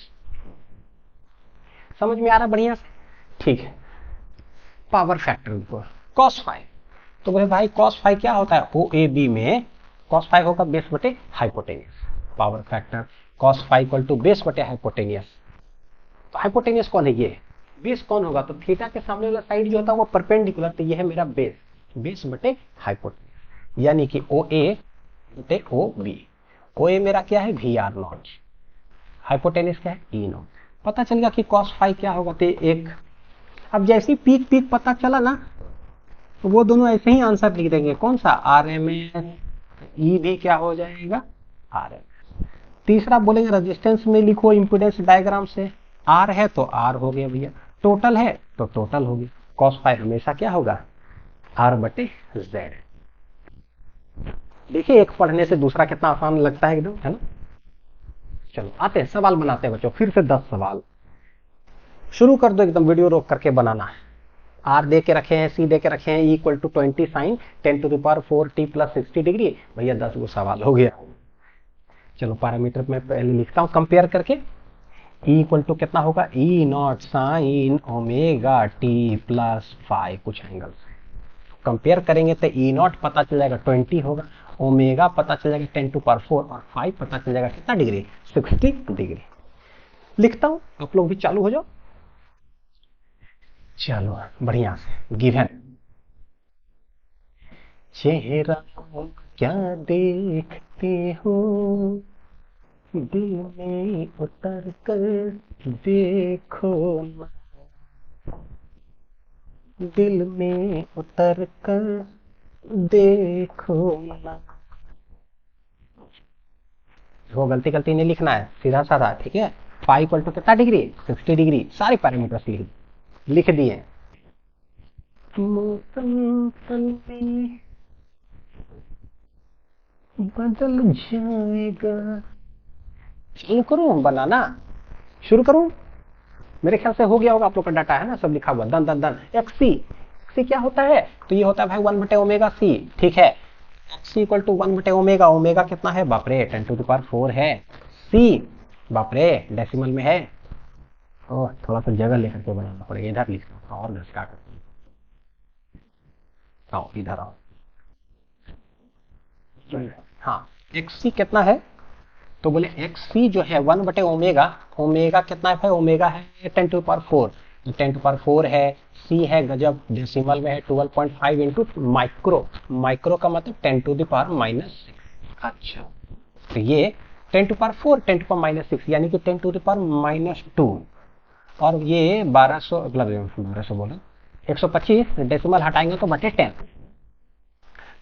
समझ में आ रहा बढ़िया से। ठीक है, पावर फैक्टर को cos फाई, तो बोले भाई cos फाई क्या होता है, ओ ए बी में cos फाई होगा बेस बटे hypotenuse, power factor cos phi equal to base बटे हाइपोटेनियस। तो हाइपोटेनियस कौन है, ये बेस कौन होगा, तो थीटा के सामने वाला साइड जो होता है वो परपेंडिकुलर, तो ये है मेरा बेस, बेस बटे हाइपोटेनियस, यानी कि ओ ए बटे ओ बी। ओ ए मेरा क्या है वी आर नॉट, हाइपोटेनियस क्या है ई नॉट। पता चल गया कि cos फाई क्या होगा, तो एक, अब जैसे पीक पीक पता चला ना, तो वो दोनों ऐसे ही आंसर लिख देंगे, कौन सा आरएमएस, ई भी क्या हो जाएगा आरएमएस। तीसरा बोलेंगे रेजिस्टेंस में लिखो इंपिडेंस डायग्राम से, आर है तो आर हो गया भैया, टोटल है तो टोटल हो गया। cos फाई हमेशा क्या होगा आर बटे जेड। देखिए एक पढ़ने से दूसरा कितना आसान लगता है एकदम, है ना। चलो आते हैं सवाल बनाते हैं बच्चों, फिर से 10 सवाल शुरू कर दो, एकदम वीडियो रोक करके बनाना है। आर दे के रखे हैं, सी दे के रखे हैं, E equal to 20 sine 10 to the power 4 T plus 60 degree, भैया 10 गो सवाल हो गया। चलो पैरामीटर में पहले लिखता हूं कंपेयर करके, ई इक्वल टू कितना होगा, E not sine omega T plus five कुछ एंगल से कंपेयर करेंगे तो ई नॉट पता चल जाएगा 20 होगा, ओमेगा पता चल जाएगा 10 टू पावर 4 और 5 पता चल जाएगा कितना डिग्री 60 डिग्री। लिखता हूं, आप लोग भी चालू हो जाओ। चलो बढ़िया से, गिवन चेहरा क्या देखते हो, दिल में उतर कर देखो ना, दिल में उतर कर देखो ना, देखो गलती गलती नहीं लिखना है, सीधा साधा, ठीक है। फाई इक्वल टू कितना डिग्री, 60 डिग्री, सारे पैरामीटर्स लिख दिए। मौसम बदल जाएगा। शुरू करूं बनाना, शुरू करूं? मेरे ख्याल से हो गया होगा, आप लोग का डाटा है ना, सब लिखा हुआ, done done done. XC, XC क्या होता है? तो ये होता है भाई 1 बटे ओमेगा सी, ठीक है। एक्सी इक्वल टू 1 बटे ओमेगा, ओमेगा कितना है, बाप रे 10 टू द पावर 4 है। सी, बाप रे डेसिमल में है। ओह, थोड़ा सा जगह लेकर के बनाना पड़ेगा, इधर लिखना और घसका कर। आओ इधर आओ। हाँ, एक्सी कितना है? तो बोले एक्सी जो है 1 बटे ओमेगा, ओमेगा कितना है भाई, ओमेगा है 10 टू पावर 4, 10 टू पावर 4 है। सी है गजब, डेसिमल में है 12.5 इंटू माइक्रो, माइक्रो का मतलब 10 टू द पावर -6। अच्छा, तो ये 10 टू पावर 4, 10 टू पावर -6 यानी कि 10 टू द पावर -2, और ये 1200 मतलब 1200 बोला 125 डेसिमल हटाएंगे तो बटे 10,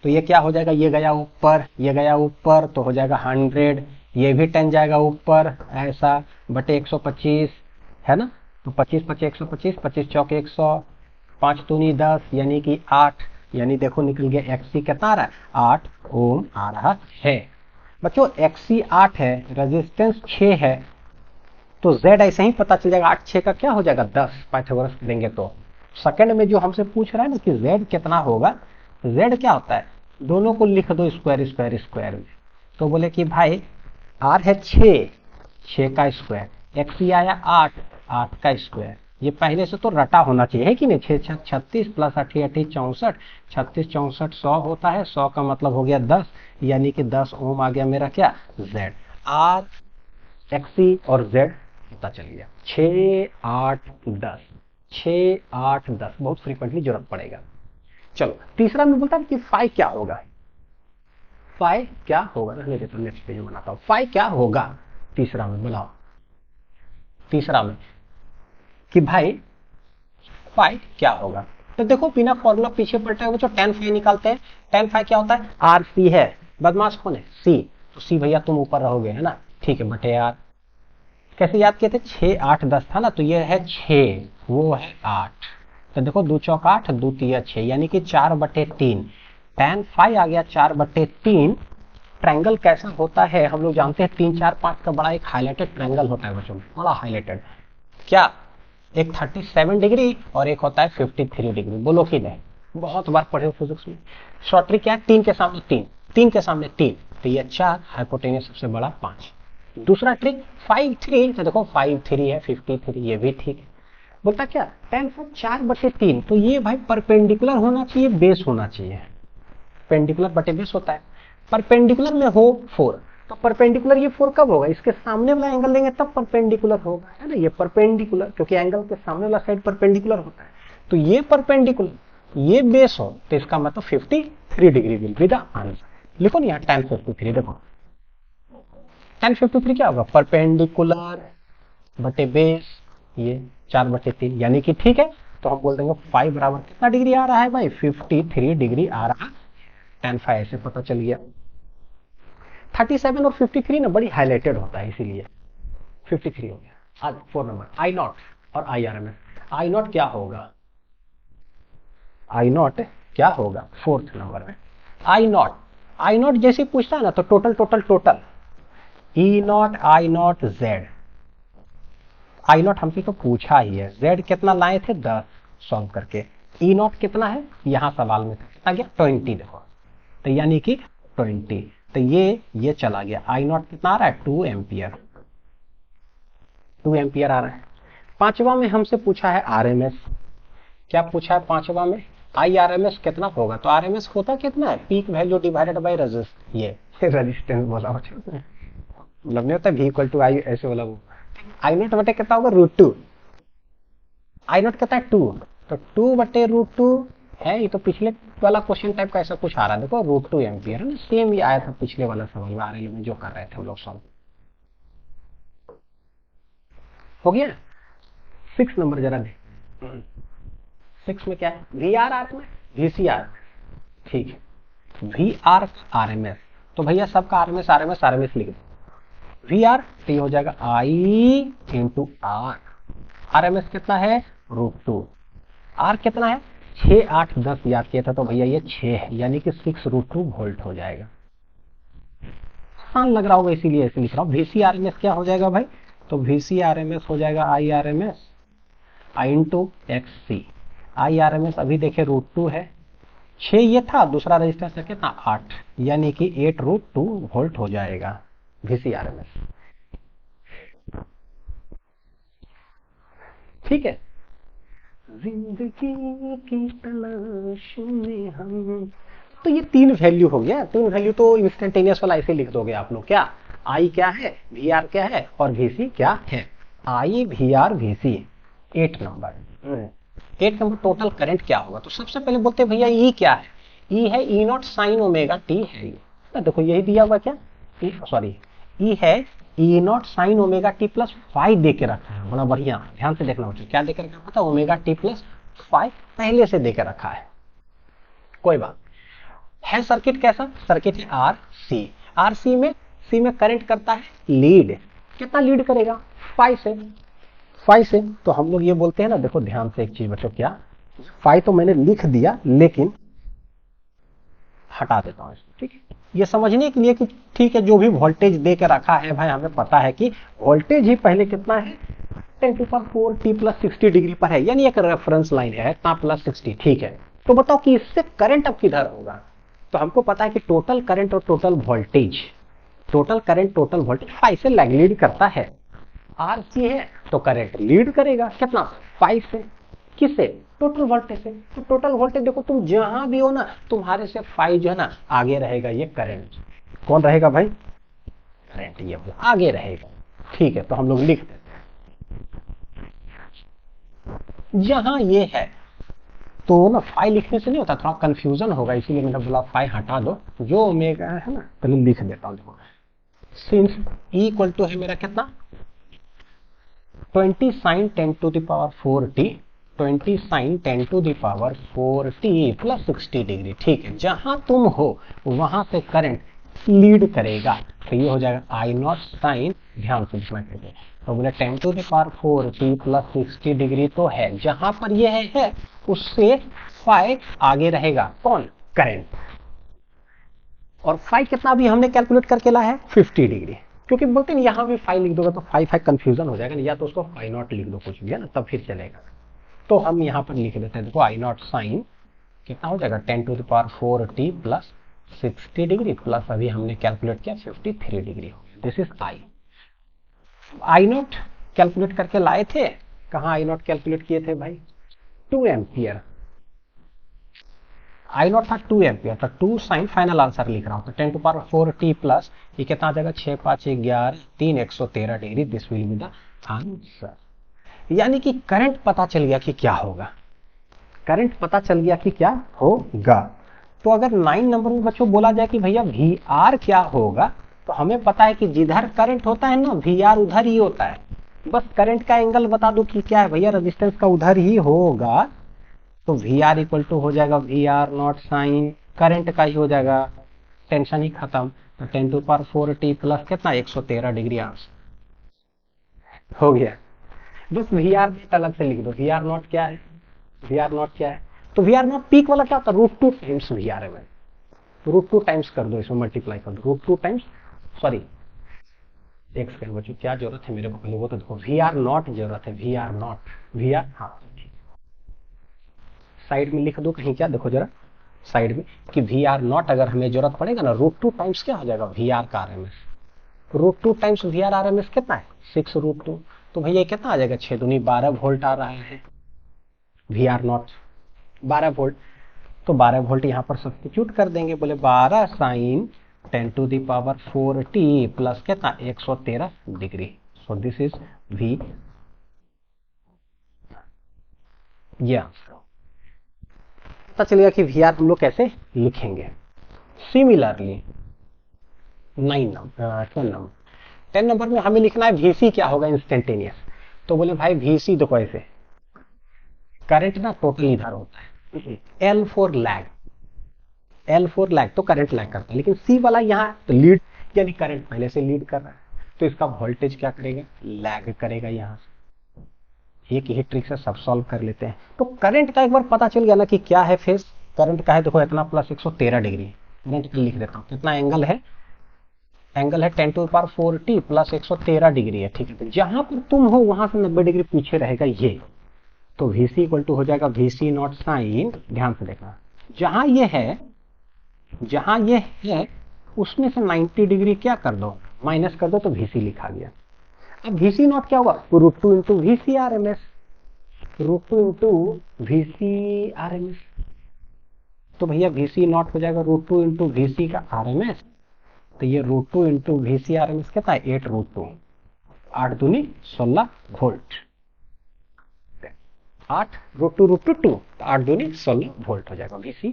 तो ये क्या हो जाएगा, ये गया ऊपर, ये गया ऊपर, तो हो जाएगा 100, ये भी 10 जाएगा ऊपर, ऐसा बटे 125 है ना। तो 25 25 125, 25 चौक 100, 5 दूनी 10 यानी कि 8, यानी देखो निकल गया एक्सी कितना आ रहा है, 8 ओम आ रहा है। बच्चों एक्सी 8 है, रेजिस्टेंस 6 है, तो Z ऐसे ही पता चल जाएगा, 8 6 का क्या हो जाएगा 10, पाइथागोरस देंगे तो। सेकंड में जो हमसे पूछ रहा है ना कि Z कितना होगा, Z क्या होता है, दोनों को लिख दो स्क्वायर स्क्वायर स्क्वायर में। तो बोले कि भाई R है 6, 6 का स्क्वायर, एक्सी आया 8, 8 का स्क्वायर, ये पहले से तो रटा होना चाहिए है कि नहीं। 6 6 36 प्लस 8 8 64, 36 64 100 होता है, 100 का मतलब हो गया 10, यानी कि 10 ओम आ गया मेरा क्या, Z। R, एक्सी और Z पता चल गया। 6 8 10, 6 8 10 बहुत फ्रीक्वेंटली जरूरत पड़ेगा। चलो तीसरा में बोलता है कि फाई क्या होगा, फाई क्या होगा, रहने देता हूं, नेक्स्ट पेज में बनाता हूं। फाई क्या होगा तीसरा में, बुलाओ तीसरा में कि भाई फाई क्या होगा। तो देखो बिना फॉर्मूला पीछे पलटे हुए जो tan फाई निकालते हैं, tan फाई क्या होता है, आर सी है, बदमाश कौन है, सी, तो सी भैया तुम ऊपर रहोगे है ना, ठीक है, बटे आर। कैसे याद किए थे, 6 8 10 था ना, तो ये है 6, वो है 8, तो देखो 2 चौक 8, 2 तिया 6, यानी कि 4 बटे 3, tan फाई आ गया 4 बटे 3। ट्रायंगल कैसा होता है हम लोग जानते हैं, 3 4 5 का बड़ा एक हाईलाइटेड ट्रायंगल होता है बच्चों, बड़ा हाईलाइटेड, क्या, एक 37 डिग्री और एक होता है 53 डिग्री, बोलो कि नहीं, बहुत बार पढ़े हो फिजिक्स में। शॉर्ट ट्रिक क्या है, 3 के सामने 3, 3 के सामने 3, तो ये 4, हाइपोटेन्यूज सबसे बड़ा 5। दूसरा ट्रिक 5 3, तो देखो 5 3 है 53, ये भी ठीक है। बोलता क्या, tan फाई 4 बटे 3, तो ये भाई परपेंडिकुलर होना चाहिए, बेस होना चाहिए, पेंडिकुलर बटे बेस होता है, परपेंडिकुलर में हो 4, तो परपेंडिकुलर ये 4 कब होगा, इसके सामने वाला एंगल लेंगे तब परपेंडिकुलर होगा, है ना, ये परपेंडिकुलर, क्योंकि एंगल के सामने वाला साइड परपेंडिकुलर होता है, तो ये परपेंडिकुलर, ये बेस हो, तो इसका मतलब 53 degree will be the answer. लिखो ना यहाँ tan 53, देखो tan 53 क्या होगा, परपेंडिकुलर बटे बेस, ये 4 बटे 3, यानी कि ठीक है, तो हम बोल देंगे फाई बराबर कितना डिग्री आ रहा है भाई, 53 डिग्री आ रहा है, tan फाई ऐसे पता चल गया। 37 और 53 ना बड़ी हाईलाइटेड होता है, इसीलिए 53 हो गया। आज 4 नंबर आई नॉट और I R M S. I not क्या होगा, आई नॉट क्या होगा, 4th नंबर में आई नॉट, आई नॉट जैसे पूछता है ना, तो total total total, E not I not Z, I not हमसे तो पूछा ही है, जेड कितना लाए थे 10 सॉल्व करके, ई नॉट कितना है यहाँ सवाल में कितना गया 20, देखो, तो यानी कि 20, तो ये चला गया, आई नॉट कितना आ रहा है 2 एम्पियर, 2 एम्पियर आ रहा है। पांचवा में हमसे पूछा है आरएमएस, क्या पूछा है पांचवा में, आई आरएमएस कितना होगा, तो आरएमएस होता कितना है, peak value divided by resistance, ये रेजिस्टेंस बोला मतलब नहीं होता V इक्वल टू आई ऐसे बोला वो, आई नॉट बटे कितना होगा √2, आई नॉट कितना है 2, तो 2 बटे √2 है, ये तो पिछले वाला क्वेश्चन टाइप का ऐसा कुछ आ रहा है, देखो √2 एम्पियर है ना, सेम ही आया था पिछले वाला सवाल में आरएल में जो कर रहे थे हम लोग सॉल्व। हो गया 6 नंबर जरा दे, 6 में क्या है, वी आर आर में VCR, ठीक है, वी आर आरएमएस, तो भैया सबका आरएमएस आरएमएस आरएमएस लिख दो, वी आर, तो ये हो जाएगा I into R. R M S कितना है √2, आर कितना है 6 8 10 याद किया था तो भैया ये 6 है, यानी कि 6√2 वोल्ट हो जाएगा। आसान लग रहा होगा इसीलिए ऐसे लिख रहा हूँ। वीसी आर एम एस क्या हो जाएगा भाई, तो वीसी आर एम एस हो जाएगा I R M S I into X C. I R M S अभी देखे √2 है, 6 ये था, दूसरा रजिस्टर से कितना 8, यानी कि 8√2 वोल्ट हो जाएगा वीसी आर एम एस। ठीक है, जिंदगी की तलाश में हम, तो ये 3 वैल्यू हो गया। 3 वैल्यू तो इंस्टेंटेनियस वाला ऐसे लिख दोगे आप लोग, क्या आई क्या है, वी आर क्या है और वीसी क्या है। I V R V C 8 number. 8 number total current क्या होगा, तो सबसे पहले बोलते हैं भैया ई क्या है, ई है E not sine omega T है ये, तो देखो यही दिया हुआ क्या, सॉरी ई है E not sine omega T plus 5 दे के रखा है, बड़ा बढ़िया, ध्यान से देखना बच्चों, क्या देकर रखा पता, ओमेगा टी प्लस 5 पहले से देकर रखा है, कोई बात है। सर्किट कैसा, सर्किट है आर सी, आर सी में करंट करता है लीड, कितना लीड करेगा 5 से, 5 से, तो हम लोग ये बोलते हैं ना, देखो ध्यान से एक चीज बच्चों, क्या 5 तो मैंने लिख दिया लेकिन हटा देता हूं इसको, ठीक है, ये समझने के लिए कि ठीक है जो भी वोल्टेज दे के रखा है भाई, हमें पता है कि वोल्टेज ही पहले कितना है 10⁴ t प्लस 60 डिग्री पर है, यानी एक रेफरेंस लाइन है इतना प्लस 60, ठीक है। तो बताओ कि इससे करंट अब किधर होगा, तो हमको पता है कि टोटल करंट और total voltage, total current total voltage 5 से लीड करता है, आर सी है तो करंट लीड करेगा कितना 5 से, किससे, टोटल वोल्टेज से। तो टोटल वोल्टेज देखो तुम जहां भी हो ना, तुम्हारे से 5 जो है ना आगे रहेगा, ये करंट कौन रहेगा भाई, करंट ये आगे रहेगा, ठीक है। तो हम लोग लिख देते हैं जहां ये है, तो ना 5 लिखने से नहीं होता, थोड़ा कंफ्यूजन होगा, इसीलिए मैंने बोला 5 हटा दो, जो ओमेगा है ना पहले लिख देता हूं। देखो सिंस ई इक्वल टू है मेरा कितना 20 sin 10⁴t, 20 sin 10⁴t plus 60 degree, ठीक है। जहां तुम हो वहां से करंट लीड करेगा, तो ये हो जाएगा आई नॉट साइन, ध्यान से लिखना चाहिए, तो बोले 10⁴t प्लस 60 डिग्री तो है, जहां पर ये है उससे 5 आगे रहेगा, कौन करंट, और 5 कितना भी हमने कैलकुलेट करके लाया है 50 डिग्री, क्योंकि बोलते हैं यहां भी 5 लिख दोगे तो 5 कंफ्यूजन हो जाएगा, या तो उसको 5 नॉट लिख दो कुछ भी है ना, तब फिर चलेगा। तो हम यहां पर लिख देते हैं, देखो आई नॉट साइन कितना हो जाएगा 10⁴t प्लस 60 डिग्री प्लस अभी हमने कैलकुलेट किया 53 डिग्री हो गया, this is I. I not calculate करके लाए थे, कहां आई नॉट कैलकुलेट किए थे भाई 2 एम्पियर, आई नॉट था 2 एम्पियर, तो 2 साइन फाइनल आंसर लिख रहा हूं, तो 10⁴t प्लस ये कितना आ जाएगा 6 5 11 3 113 degree, this will be the answer. यानी कि करंट पता चल गया कि क्या होगा, करंट पता चल गया कि क्या होगा। तो अगर 9 नंबर में बच्चों बोला जाए कि भैया वी आर क्या होगा, तो हमें पता है कि जिधर करंट होता है ना वी आर उधर ही होता है, बस करंट का एंगल बता दो कि क्या है भैया, रेजिस्टेंस का उधर ही होगा, तो वी आर इक्वल टू हो जाएगा V R not sine current का ही हो जाएगा, टेंशन ही खत्म, तो 10⁴t प्लस कितना 113 डिग्री आंसर हो गया। बस वी आर अलग से लिख दो, वी आर नॉट क्या है, वी आर नॉट क्या है, तो वी आर नॉट पीक वाला क्या होता है √2 टाइम्स वी आर है, √2 टाइम्स कर दो, इसमें मल्टीप्लाई कर दो, √2 टाइम्स, सॉरी एक सेकंड बच्चों क्या जरूरत है मेरे को पहले वो तो देखो, वी आर नॉट जरूरत है, V R not, V R, हाँ साइड में लिख दो कहीं, क्या देखो जरा साइड में कि वी आर नॉट अगर हमें जरूरत पड़ेगा ना, √2 टाइम्स क्या हो जाएगा वी आर का RMS, √2 times V R RMS कितना है 6√2, तो भैया कितना आ जाएगा 6 दूनी 12 वोल्ट आ रहा है, वी आर नॉट 12 वोल्ट, तो 12 वोल्ट यहाँ पर सब्स्टिट्यूट कर देंगे, बोले 12 साइन 10⁴t प्लस कितना 113 degree, so this is V, ये आंसर। पता चलेगा कि वी आर हम लोग कैसे लिखेंगे। सिमिलरली 10 नंबर में हमें लिखना है वीसी क्या होगा इंस्टेंटेनियस, तो बोले भाई वीसी देखो ऐसे, करंट ना टोटल इधर होता है, L for lag, L for lag तो करंट लैग करता है, लेकिन सी वाला यहाँ तो लीड, यानी करंट पहले से लीड कर रहा है, तो इसका वोल्टेज क्या करेगा, लैग करेगा यहाँ से। एक ही ट्रिक से सब सॉल्व कर लेते हैं। तो करंट का एक बार पता चल गया ना कि क्या है फेज, करंट का है देखो इतना प्लस 113 डिग्री। करंट लिख देता हूँ, कितना एंगल है, एंगल है 10⁴ प्लस 113 डिग्री है, ठीक है। तो जहां पर तुम हो वहां से 90 डिग्री पीछे रहेगा ये, तो VC इक्वल टू हो जाएगा VC नॉट साइन, ध्यान से देखना, जहां ये है उसमें से 90 डिग्री क्या कर दो, माइनस कर दो, तो VC लिखा गया। अब VC नॉट क्या होगा, √2 into VC RMS, √2 into VC RMS। तो भैया VC नॉट हो जाएगा √2 इंटू VC का RMS, तो ये √2 इंटू VC RMS कितना है, 8√2, 8 दूनी 16 वोल्ट, 8 √2 √2 2, 8 दूनी 16 वोल्ट हो जाएगा VC।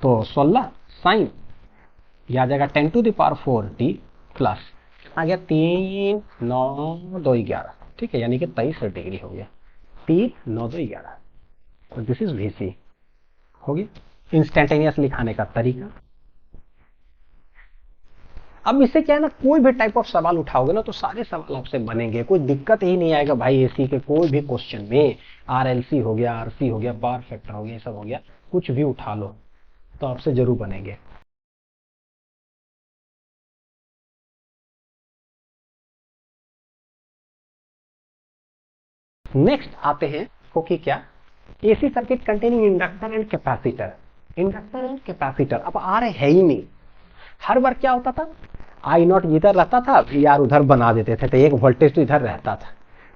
तो 16 साइन ये आ जाएगा 10⁴ प्लस आ गया 3 9 2 11, ठीक है, यानी कि 23 डिग्री हो गया, 3 9 2 11। तो दिस इज VC हो गया इंस्टेंटेनियस लिखाने का तरीका। अब इससे क्या है ना, कोई भी टाइप ऑफ सवाल उठाओगे ना तो सारे सवाल आपसे बनेंगे, कोई दिक्कत ही नहीं आएगा भाई। एसी के कोई भी क्वेश्चन में RLC हो गया, RC हो गया, पावर फैक्टर हो गया, ये सब हो गया, कुछ भी उठा लो तो आपसे जरूर बनेंगे। नेक्स्ट आते हैं क्योंकि क्या, AC circuit containing inductor and capacitor. Inductor and capacitor अब आ रहे है ही नहीं। हर बार क्या होता था, I0 इधर रहता था, VR उधर बना देते थे, तो एक वोल्टेज तो इधर रहता था,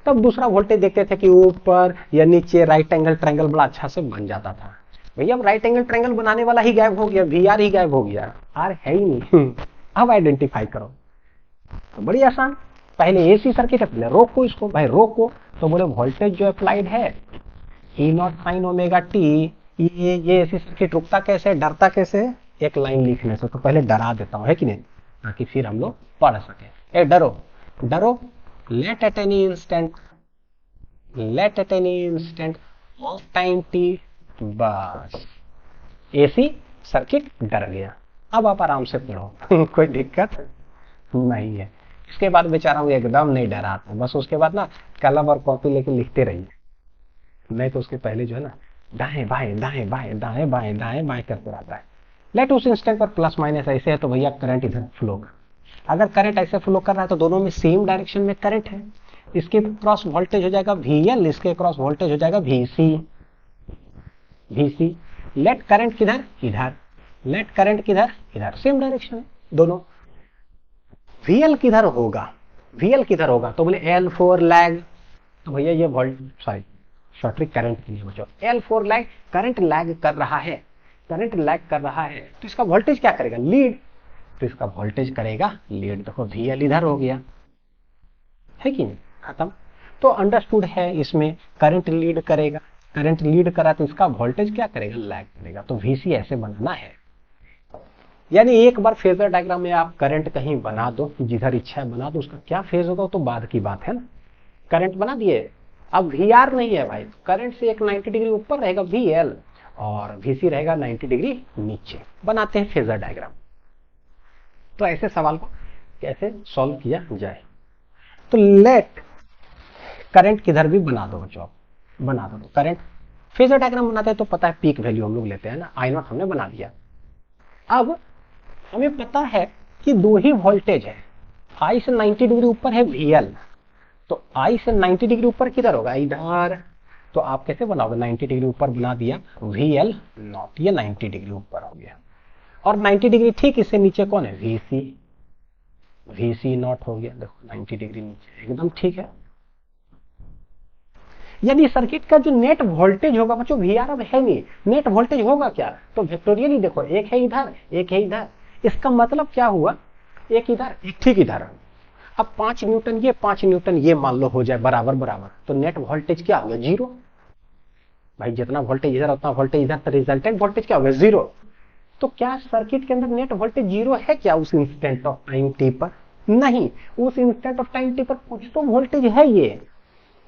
तब दूसरा वोल्टेज देखते थे कि ऊपर या नीचे राइट एंगल ट्रायंगल बड़ा अच्छा से बन जाता था। भैया अब राइट एंगल ट्रायंगल बनाने वाला ही गायब हो गया, VR ही गायब हो गया, आर है ही नहीं। अब आइडेंटिफाई करो, तो बड़ी आसान, पहले एसी सर्किट है, पहले रोको इसको भाई, रोको तो बोले वोल्टेज जो अप्लाइड है E0 sin ओमेगा टी, ये एसी सर्किट रुकता कैसे, डरता कैसे, एक लाइन लिखने से। तो पहले डरा देता हूं, है कि नहीं, ताकि फिर हम लोग पढ़ सके। ए डरो डरो, let at any instant of time T, बस एसी सर्किट डर गया। अब आप आराम से पढ़ो, कोई दिक्कत नहीं है। इसके बाद बेचारा हूँ एकदम नहीं डरा था, बस उसके बाद ना कलम और कॉपी लेके लिखते रहिए, नहीं तो उसके पहले जो है ना दाएं बाएं दाएं बाएं दाएं बाएं दाएं बाएं करते रहता है। लेट उस इंस्टेंट पर प्लस माइनस ऐसे है तो भैया करंट इधर फ्लो कर, अगर करंट ऐसे फ्लो कर रहा है तो दोनों में सेम डायरेक्शन में करंट है, इसके क्रॉस वोल्टेज हो जाएगा VL, इसके क्रॉस वोल्टेज हो जाएगा VC। लेट करंट किधर, इधर, लेट करंट किधर, इधर, सेम डायरेक्शन है दोनों। VL किधर होगा, VL किधर होगा, तो बोले L4 लैग, तो भैया ये शॉर्ट करंट के लिए बचो, L4 लैग, करंट लैग कर रहा है, करंट लैग कर रहा है, तो इसका वोल्टेज क्या करेगा, लीड, तो इसका वोल्टेज करेगा लीड। देखो VL इधर हो गया, है कि नहीं, खत्म। तो अंडरस्टूड है, इसमें करंट लीड करेगा, करंट लीड करा तो इसका वोल्टेज क्या करेगा, लैग करेगा। तो VC ऐसे बनाना है, यानी एक बार फेजर डायग्राम में आप करंट कहीं बना दो, जिधर इच्छा है बना दो, उसका क्या फेज होगा तो बाद की बात है ना। करंट बना दिए, अब VR नहीं है भाई, करंट से एक 90 डिग्री ऊपर रहेगा VL और VC रहेगा 90 डिग्री नीचे, बनाते हैं फेजर डायग्राम। तो ऐसे सवाल को कैसे सॉल्व किया जाए, तो लेट करंट किधर भी बना दो बच्चों, बना दो करंट, फेजर डायग्राम बनाते हैं तो पता है पीक वैल्यू हम लोग लेते हैं ना, I0 हमने बना दिया। अब हमें पता है कि दो ही वोल्टेज है, I से 90 डिग्री ऊपर है VL, तो I से 90 डिग्री ऊपर किधर होगा, इधर। तो आप कैसे बनाओगे, 90 डिग्री ऊपर बना दिया VL नॉट, ये 90 डिग्री ऊपर हो गया, और 90 डिग्री ठीक इससे नीचे कौन है, VC नॉट हो गया, देखो 90 डिग्री नीचे एकदम ठीक है। यदि सर्किट का जो नेट वोल्टेज होगा बच्चों, VR अब है नहीं, नेट वोल्टेज होगा क्या, तो वेक्टोरियली देखो, एक है इधर एक है इधर, इसका मतलब क्या हुआ, एक इधर एक ठीक इधर। अब 5 न्यूटन ये 5 न्यूटन ये मान लो हो जाए बराबर बराबर, तो नेट वोल्टेज क्या हो गया, 0। भाई जितना वोल्टेज इधर उतना वोल्टेज इधर, तो रिजल्टेंट वोल्टेज क्या हो गया, 0। तो क्या सर्किट के अंदर नेट वोल्टेज 0 है क्या उस इंस्टेंट ऑफ टाइम टी पर, नहीं, उस इंस्टेंट ऑफ टाइम टी पर कुछ तो वोल्टेज है, ये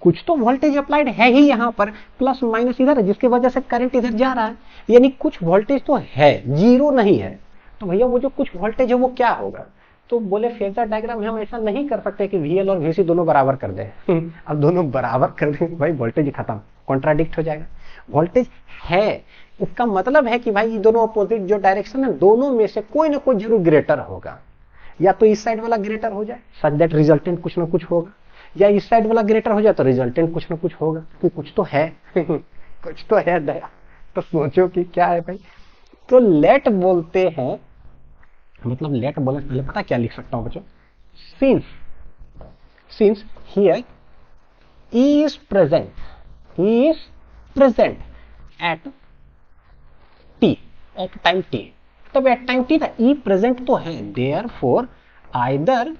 कुछ तो वोल्टेज अप्लाइड है ही यहाँ पर, प्लस माइनस इधर है, जिसकी वजह से करंट इधर जा रहा है, यानी कुछ वोल्टेज तो है, 0 नहीं है। तो भैया वो जो कुछ वोल्टेज है वो क्या होगा? तो बोले फेजर डायग्राम में हम ऐसा नहीं कर सकते कि VL और VC दोनों बराबर कर दें। अब दोनों बराबर कर दें भाई वोल्टेज खत्म, कॉन्ट्राडिक्ट हो जाएगा। वोल्टेज है, इसका मतलब है कि भाई ये दोनों अपोजिट जो डायरेक्शन है दोनों में से कोई ना कोई जरूर ग्रेटर होगा। या तो इस साइड वाला ग्रेटर हो जाए सच दैट रिजल्टेंट कुछ ना कुछ होगा, या इस साइड वाला ग्रेटर हो जाए तो रिजल्टेंट कुछ ना कुछ होगा, कि कुछ तो है। कुछ तो है दया। तो सोचो कि क्या है भाई। तो लेट बोलते हैं, मतलब लेट बोलने से पहले पता क्या लिख सकता हूं बच्चों? Since here E is present at t, at time t। तब at time t ना E present तो है, therefore either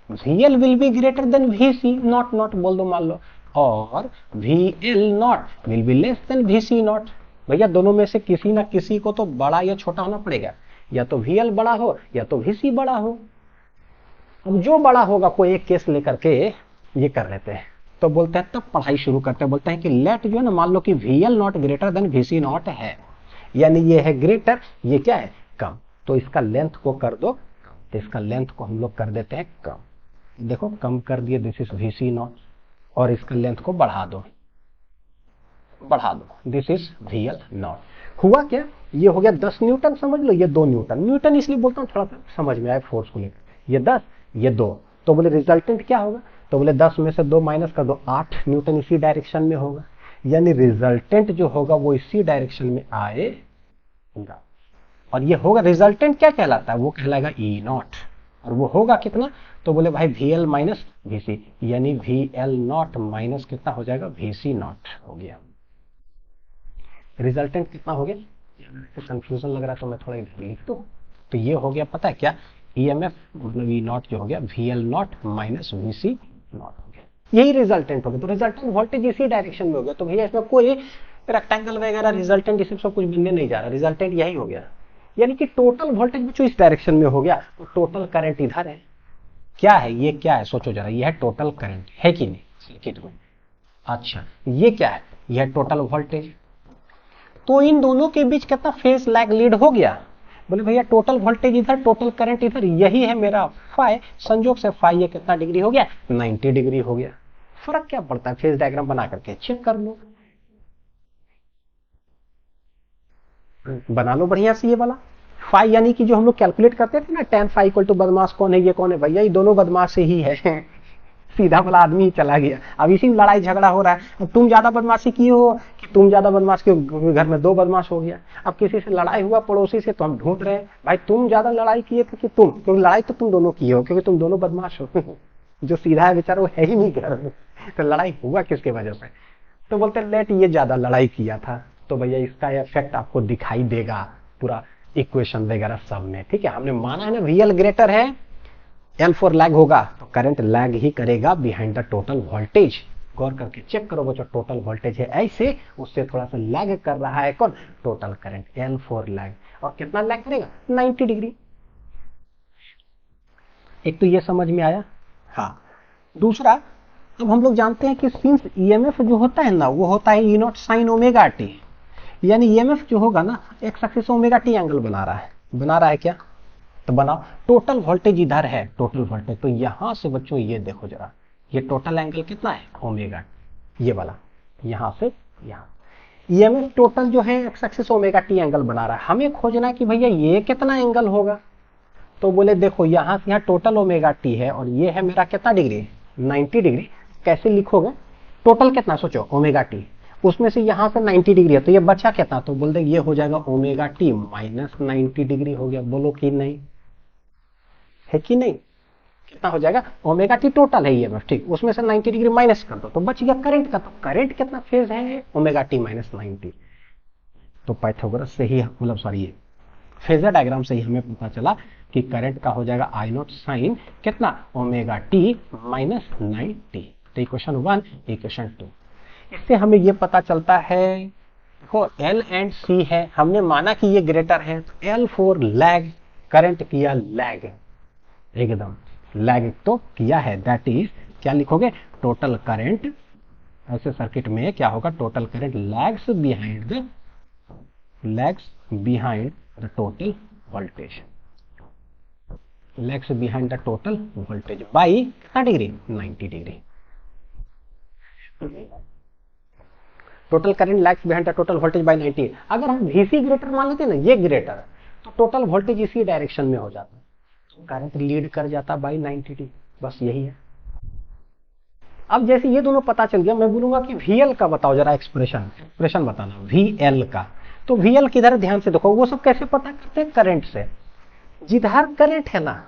VL will be greater than VC not बोल दो मान लो, और VL not will be less than VC not। भैया दोनों में से किसी ना किसी को तो बड़ा या छोटा होना पड़ेगा, या तो VL बड़ा हो या तो VC बड़ा हो। अब जो बड़ा होगा कोई एक केस लेकर के ये कर लेते हैं। तो बोलते हैं तब पढ़ाई शुरू करते हैं, बोलते हैं कि लेट जो है ना, मान लो कि VL not greater than VC not है, यानी ये है ग्रेटर, ये क्या है कम, तो इसका लेंथ को कर दो, तो इसका लेंथ को हम लोग कर देते हैं कम। देखो कम कर दिए, दिस इज VC नॉट, और इसका लेंथ को बढ़ा दो, दिस इज VL नॉट। हुआ क्या, ये हो गया 10 न्यूटन, समझ लो ये 2 न्यूटन, न्यूटन इसलिए बोलता हूँ थोड़ा सा समझ में आए फोर्स को लेकर, ये 10 ये 2, तो बोले रिजल्टेंट क्या होगा? तो बोले 10 में से 2 माइनस कर दो, 8 न्यूटन इसी डायरेक्शन में होगा, यानी रिजल्टेंट जो होगा वो इसी डायरेक्शन में आएगा। और ये होगा रिजल्टेंट क्या कहलाता है? वो कहलाएगा E नॉट, और वो होगा कितना? तो बोले भाई VL माइनस VC, यानी VL नॉट माइनस कितना हो जाएगा? VC नॉट हो गया। रिजल्टेंट कितना हो गया? कंफ्यूजन लग रहा है तो मैं थोड़ा इधर लिख दूं, तो ये हो गया पता है क्या? EMF मतलब E नॉट जो हो गया VL naught minus VC not हो गया, यही रिजल्टेंट हो गया। तो रिजल्टेंट वोल्टेज इसी डायरेक्शन में हो गया, तो भैया इसमें कोई रेक्टेंगल वगैरह रिजल्टेंट इसी सब कुछ बनने नहीं जा रहा, रिजल्टेंट यही हो गया। यानी कि टोटल वोल्टेज जो इस डायरेक्शन में हो गया, तो टोटल करंट इधर है। क्या है ये, क्या है सोचो जरा, ये है टोटल करंट, है कि नहीं सर्किट में? अच्छा ये क्या है? यह है टोटल वोल्टेज। तो इन दोनों के बीच कितना फेज लैग लीड हो गया? बोले भैया टोटल वोल्टेज इधर, टोटल करंट इधर, यही है मेरा फाई, संयोग से फाई ये कितना डिग्री हो गया? 90 डिग्री हो गया। फर्क क्या पड़ता है, फेज डायग्राम बना करके चेक कर लो, बना लो बढ़िया से ये वाला फाई, यानी कि जो हम लोग कैलकुलेट करते थे ना tan फाई इक्वल टू बदमाश कौन है, ये कौन है भैया? ये दोनों बदमाश से ही है। सीधा वाला आदमी ही चला गया। अब इसी में लड़ाई झगड़ा हो रहा है, अब तुम ज्यादा बदमाशी किए हो कि तुम ज्यादा बदमाश क्यों, घर में 2 बदमाश हो गया। अब किसी से लड़ाई हुआ पड़ोसी से, तो हम ढूंढ रहे हैं भाई तुम ज्यादा लड़ाई किए थे कि तुम, क्योंकि लड़ाई तो तुम दोनों किए हो, क्योंकि तुम दोनों बदमाश हो। जो सीधा है बेचारा वो है ही नहीं घर में, तो लड़ाई हुआ किसके वजह से? तो बोलते हैं लेट ये ज्यादा लड़ाई किया था, तो भैया इसका इफेक्ट आपको दिखाई देगा पूरा इक्वेशन वगैरह सब में। ठीक है, हमने माना है ना VL ग्रेटर है, L4 लैग होगा, तो करंट लैग ही करेगा बिहाइंड द टोटल वोल्टेज। गौर करके चेक करो बच्चों, टोटल वोल्टेज है ऐसे, उससे थोड़ा सा लैग कर रहा है कौन? Total current, L4 lag. और कितना लैग करेगा? 90 डिग्री। एक तो ये समझ में आया। हाँ, दूसरा, अब हम लोग जानते हैं कि सिंस EMF जो होता है ना, वो होता है E not sine omega T, यानी EMF जो होगा ना x axis omega T angle बना रहा है क्या? तो बनाओ, टोटल वोल्टेज इधर है, टोटल वोल्टेज, तो यहां से बच्चों ये देखो जरा, ये टोटल एंगल कितना है? ओमेगा, ये वाला, यहां से यहां। EMF टोटल जो है x axis omega T angle बना रहा है, हमें खोजना है कि भैया ये कितना एंगल होगा। तो बोले देखो यहां से यहाँ टोटल ओमेगा टी है, और ये है मेरा कितना डिग्री? 90 डिग्री। कैसे लिखोगे? टोटल कितना सोचो, ओमेगा टी, उसमें से यहां से 90 डिग्री है, तो ये बचा कितना? तो बोल दे ये हो जाएगा ओमेगा टी माइनस 90 डिग्री हो गया। बोलो कि नहीं, है कि नहीं? कितना हो जाएगा? ओमेगा टी टोटल है EMF, ठीक, उसमें से 90 डिग्री माइनस कर दो तो बच गया करंट का। तो करंट कितना फेज है? Omega T minus 90। तो पाइथागोरस से ही, मतलब सॉरी फेजर डायग्राम से ही हमें पता चला कि करंट का हो जाएगा I नॉट साइन कितना? Omega T minus 90। तो इक्वेशन 1, इक्वेशन 2, इससे हमें ये पता चलता है, देखो L एंड C है, हमने माना कि ये ग्रेटर है, तो L4 लैग, करंट किया लैग, एकदम लैग तो किया है, दैट इज क्या लिखोगे? टोटल करंट, ऐसे सर्किट में क्या होगा? Total current lags behind the total voltage, lags behind the total voltage by कितना degree, 90 degree. Total current lags behind the total voltage by 90। अगर हम VC ग्रेटर मान लेते हैं ना, ये ग्रेटर, तो टोटल वोल्टेज इसी डायरेक्शन में हो जाता है, तो करंट लीड कर जाता बाई 90 डिग्री। बस यही है। अब जैसे ये दोनों पता चल गया, मैं बोलूंगा कि VL का बताओ जरा, एक्सप्रेशन बताना VL का। तो VL किधर, ध्यान से देखो, वो सब कैसे पता करते हैं, करंट से। जिधर करंट है ना,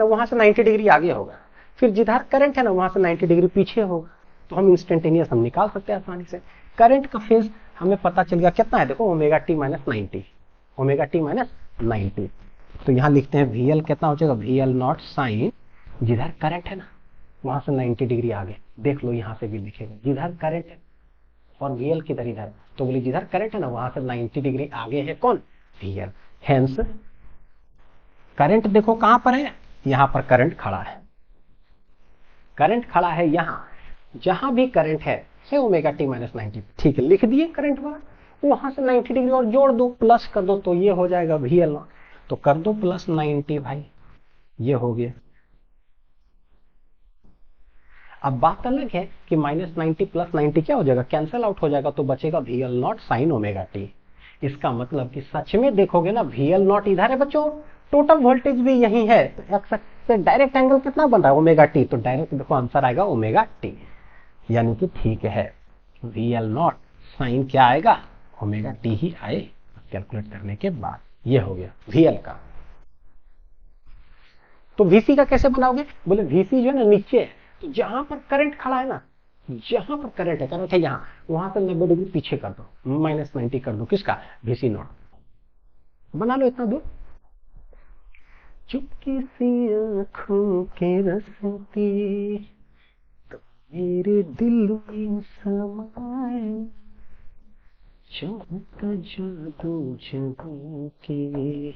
वहां से 90 डिग्री आगे होगा, फिर जिधर करंट है ना वहां से 90 डिग्री पीछे होगा, तो हम इंस्टेंटेनियस हम निकाल सकते हैं आसानी से। करंट का फेज हमें पता चल गया कितना है, देखो ओमेगा टी माइनस 90। तो यहाँ लिखते हैं VL कितना हो जाएगा, VL नॉट साइन, जिधर करंट है ना वहां से 90 डिग्री आगे। देख लो यहाँ से भी लिखेगा, जिधर करंट है, और VL किधर, इधर, तो बोले जिधर करंट है ना वहां से 90 डिग्री आगे है कौन, VL। हेंस करंट देखो कहां पर है, यहां पर करंट खड़ा है, यहां, जहां भी करंट है ओमेगा टी माइनस 90। ठीक है, लिख दिए करंट वाला, वहां से 90 डिग्री और जोड़ दो, प्लस कर दो, तो ये हो जाएगा VL नॉट। तो कर दो प्लस 90 भाई, ये हो गया। अब बात अलग है कि माइनस 90 प्लस 90 क्या हो जाएगा, कैंसिल आउट हो जाएगा, तो बचेगा VL not sine omega T. इसका मतलब कि सच में देखोगे ना, VL नॉट इधर है बच्चों, टोटल वोल्टेज भी यही है, तो एक्स से डायरेक्ट एंगल कितना बन रहा है, ओमेगा टी, तो डायरेक्ट देखो आंसर आएगा ओमेगा टी। यानी कि ठीक है, VL नॉट साइन क्या आएगा, ओमेगा टी ही आए, कैलकुलेट करने के बाद। ये हो गया VL का। तो VC का कैसे बनाओगे, बोले VC जो है ना नीचे है, तो जहां पर करंट खड़ा है ना, जहां पर करंट है यहां, वहां से 90 डिग्री पीछे कर दो, माइनस 90 कर दो, किसका, VC नॉट। बना लो इतना दूर। चुपके से आंखों के रस्ते तो मेरे दिल में समाए, चमका जादू जगों के।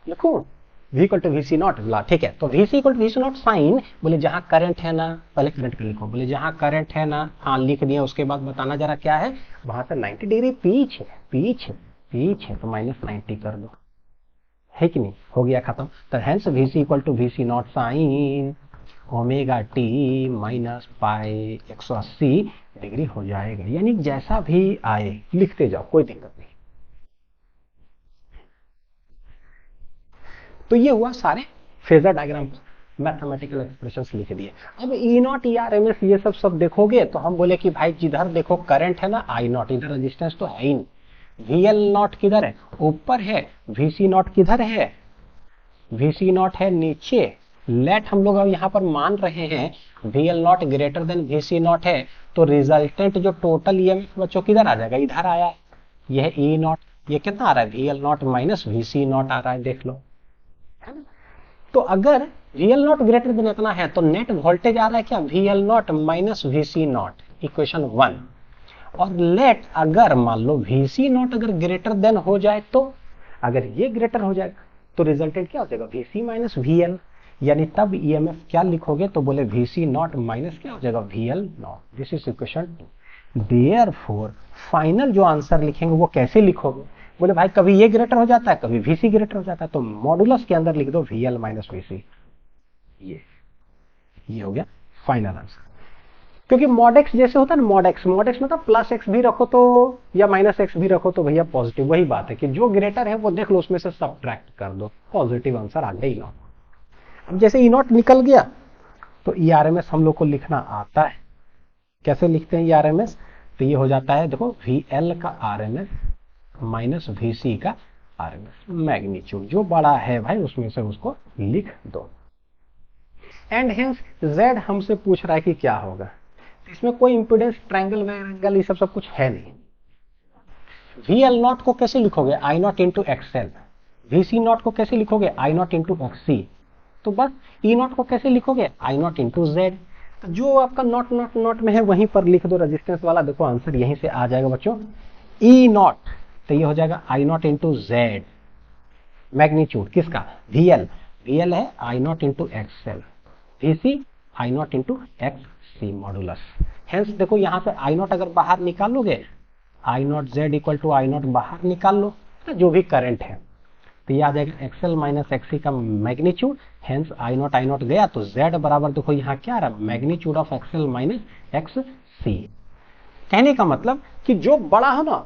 लिखो V equal to VC not, बोला ठीक है। तो VC equal to VC not sine, बोले जहां करंट है ना, पहले करंट का लिखो, बोले जहां करंट है ना, हाँ लिख दिया, उसके बाद बताना जरा क्या है, वहां से 90 डिग्री पीछे, तो माइनस 90 कर दो, है कि नहीं, हो गया खत्म। तो hence VC equal to VC not sine omega T minus pi 180 degree हो जाएगा। यानी जैसा भी आए लिखते जाओ, कोई दिक्कत नहीं। तो ये हुआ सारे फेजर डायग्राम मैथमेटिकल एक्सप्रेशंस लिख दिए। अब ई नॉट ERMS ये सब देखोगे तो हम बोले कि भाई जिधर देखो करंट है ना I नॉट, इधर रेजिस्टेंस तो है ही नहीं, VL नॉट किधर है, ऊपर है, VC नॉट किधर है, VC नॉट है नीचे। लेट हम लोग अब यहाँ पर मान रहे हैं VL not greater than VC not है, तो रिजल्टेंट जो टोटल EMF बच्चों किधर आ जाएगा, इधर आया है, यह E नॉट, ये कितना आ रहा है, VL naught minus VC naught आ रहा है, देख लो, है ना। तो अगर VL नॉट ग्रेटर देन इतना है तो नेट वोल्टेज आ रहा है क्या, VL naught minus VC not, equation 1। और लेट अगर मान लो VC नॉट अगर ग्रेटर देन हो जाए, तो अगर ये ग्रेटर हो जाएगा तो रिजल्टेंट क्या हो जाएगा, VC माइनस VL, यानी तब EMF क्या लिखोगे, तो बोले VC नॉट माइनस क्या हो जाएगा, VL not. This is equation 2। Therefore final जो आंसर लिखेंगे वो कैसे लिखोगे, बोले भाई कभी ये ग्रेटर हो जाता है, कभी VC ग्रेटर हो जाता है, तो मॉडुलस के अंदर लिख दो VL माइनस VC। ये हो गया फाइनल आंसर। क्योंकि मॉड एक्स जैसे होता है ना, मॉड एक्स मतलब प्लस एक्स भी रखो तो या माइनस एक्स भी रखो तो भैया पॉजिटिव, वही बात है कि जो ग्रेटर है वो देख लो उसमें से सब्ट्रैक्ट कर दो, पॉजिटिव आंसर आ गया। अब जैसे ई नॉट निकल गया तो ERMS हम लोग को लिखना आता है। कैसे लिखते हैं ERMS, तो ये हो जाता है देखो VL का RMS माइनस VC का RMS, मैग्नीट्यूड जो बड़ा है भाई उसमें से उसको लिख दो। एंड हेंस Z हमसे पूछ रहा है कि क्या होगा, इसमें कोई इंपिडेंस ट्रायंगल वैंगल ये सब कुछ है नहीं। VL नॉट को कैसे लिखोगे, I not into XL, VC not को कैसे लिखोगे, I नॉट इंटू XC, तो बस E नॉट को कैसे लिखोगे, I नॉट इंटू Z। तो जो आपका नॉट में है वहीं पर लिख दो रेजिस्टेंस वाला, देखो आंसर यहीं से आ जाएगा बच्चों, E नॉट, तो ये हो जाएगा I not into Z, magnitude किसका, VL है I not into XL, VC I not into XC modulus. Hence देखो यहां से I नॉट अगर बाहर निकालोगे, I not Z equal to I not बाहर निकाल लो, जो भी करंट है, तो ये आ जाएगा एक्सएल माइनस एक्सी का मैग्नीट्यूड, हेंस आई नॉट गया, तो जेड बराबर देखो यहाँ क्या आ रहा है, magnitude of X L minus X C. कहने का मतलब कि जो बड़ा हो ना,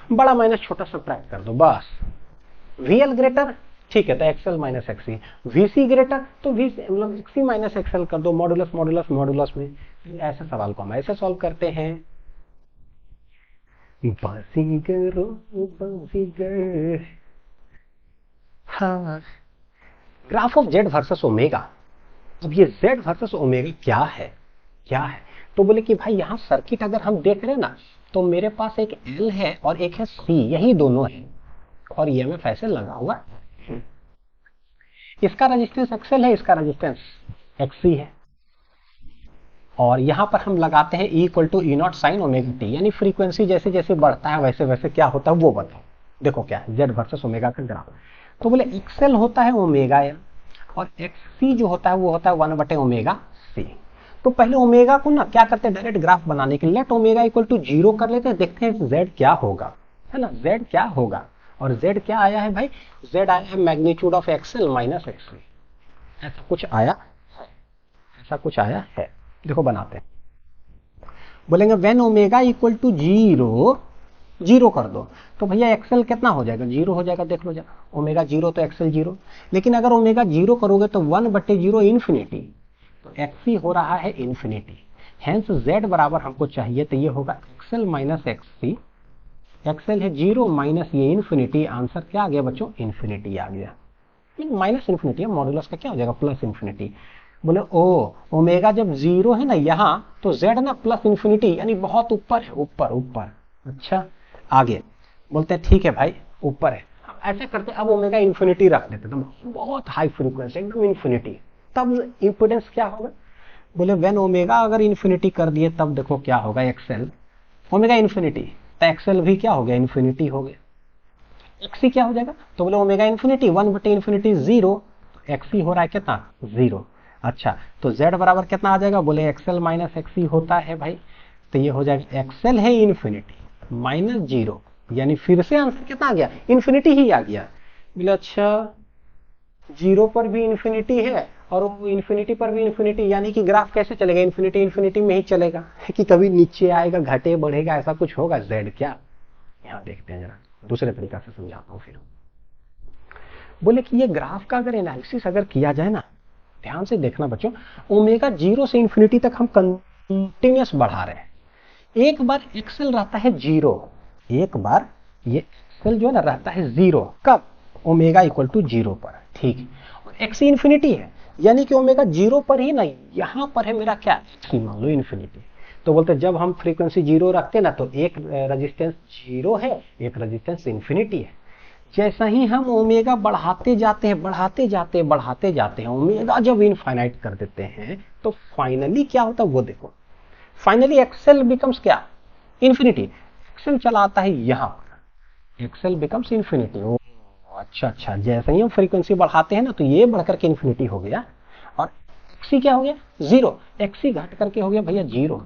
बड़ा माइनस छोटा सब्ट्रैक्ट कर दो बस। वीएल ग्रेटर, ठीक है, तो XL minus XC. VC greater, तो वी मतलब एक्सी माइनस एक्सएल कर दो, मॉडुलस मॉडुलस मॉडुलस में। ऐसे सवाल को हम ऐसे सॉल्व करते हैं। बाजीगर बाजीगर, हाँ। Graph of Z versus omega. अब ये जेड वर्सेस ओमेगा क्या है, क्या है? तो बोले कि भाई यहाँ सर्किट अगर हम देख रहे हैं ना, तो मेरे पास एक एल है और एक है सी, यही दोनों है, और ये में ऐसे लगा हुआ है। इसका रेजिस्टेंस एक्सएल है, इसका रेजिस्टेंस एक्सी है, और यहां पर हम लगाते हैं E equal to E not sine omega T, यानी फ्रीक्वेंसी जैसे जैसे बढ़ता है वैसे वैसे क्या होता है वो बताओ। देखो क्या है, जेड वर्सेस ओमेगा का ग्राफ। तो बोले एक्सएल होता है ओमेगा एल, और एक्ससी जो होता है वो होता है 1 ओमेगा सी। तो पहले ओमेगा को ना क्या करते हैं, डायरेक्ट ग्राफ बनाने के लिए लेट ओमेगा इक्वल टू 0 कर लेते हैं, देखते हैं जेड क्या होगा, है ना, जेड क्या होगा। और जेड क्या आया है भाई, जेड आया है मैग्नीट्यूड ऑफ एक्सएल माइनस एक्ससी, ऐसा कुछ आया है, ऐसा कुछ आया है। देखो बनाते हैं, बोलेंगे व्हेन ओमेगा इक्वल टू 0, 0 कर दो, तो भैया एक्सएल कितना हो जाएगा, 0 हो जाएगा। देख लो जरा, ओमेगा 0 तो एक्सएल 0, लेकिन अगर ओमेगा 0 करोगे तो 1/0 इन्फिनिटी, तो एक्सी हो रहा है इन्फिनिटी, हेंस जेड बराबर हमको चाहिए, तो ये होगा एक्सएल माइनस एक्ससी। एक्सएल है 0 माइनस ये इन्फिनिटी, आंसर क्या आ गया बच्चों, इन्फिनिटी आ गया। माइनस इन्फिनिटी है, मॉड्यूलस का क्या हो जाएगा, प्लस इन्फिनिटी। बोले ओ ओमेगा जब 0 है ना यहाँ, तो जेड ना प्लस इन्फिनिटी, यानी बहुत ऊपर है, ऊपर ऊपर। अच्छा आगे बोलते हैं ठीक है भाई ऊपर है, हम ऐसे करते हैं, अब ओमेगा इन्फिनिटी रख देते हैं, तो बहुत हाई फ्रीक्वेंसी एकदम इन्फिनिटी, तब इंपोर्टेंस क्या होगा। बोले व्हेन ओमेगा अगर इन्फिनिटी कर दिए तब देखो क्या होगा, एक्सएल ओमेगा इन्फिनिटी, तो एक्सएल भी क्या हो गया, इन्फिनिटी हो गया। एक्सी क्या हो जाएगा, तो बोले ओमेगा इन्फिनिटी 1/इन्फिनिटी 0, एक्सी हो रहा है कितना, 0। अच्छा तो z बराबर कितना आ जाएगा, बोले एक्सएल माइनस एक्सी होता है भाई, तो ये हो जाएगा एक्सएल है इन्फिनिटी माइनस 0, यानी फिर से आंसर कितना आ गया, इन्फिनिटी ही आ गया। बोले अच्छा 0 पर भी इन्फिनिटी है और वो इन्फिनिटी पर भी इन्फिनिटी, यानी कि ग्राफ कैसे चलेगा, इन्फिनिटी इन्फिनिटी में ही चलेगा कि कभी नीचे आएगा घटे बढ़ेगा, ऐसा कुछ होगा, z क्या, यहाँ देखते हैं जरा दूसरे तरीका से समझाता हूँ फिर। बोले कि ये ग्राफ का अगर एनालिसिस अगर किया जाए ना, ध्यान से देखना बच्चों, ओमेगा 0 से इन्फिनिटी तक हम कंटिन्यूअस बढ़ा रहे हैं, एक बार एक्सएल रहता है 0, एक बार ये एक्सएल जो है ना रहता है 0, कब, ओमेगा इक्वल टू 0 पर, ठीक, और एक्सी इन्फिनिटी है, यानी कि ओमेगा 0 पर ही ना, यहां पर है मेरा क्या, एक्सी मान लो इन्फिनिटी। तो बोलते जब हम फ्रीक्वेंसी 0 रखते हैं ना, तो एक रेजिस्टेंस 0 है, एक रेजिस्टेंस इन्फिनिटी है। जैसा ही हम ओमेगा बढ़ाते जाते हैं बढ़ाते जाते हैं बढ़ाते जाते हैं, ओमेगा जब इनफाइनाइट कर देते हैं, तो फाइनली क्या होता है वो देखो, फाइनली एक्सएल बिकम्स क्या, इन्फिनिटी, एक्सएल चला आता है यहां पर, एक्सएल बिकम्स इन्फिनिटी। ओ अच्छा अच्छा, जैसे ही हम फ्रीक्वेंसी बढ़ाते हैं ना, तो ये बढ़कर के इन्फिनिटी हो गया, और एक्सी क्या हो गया, 0, एक्सी घट करके हो गया भैया 0।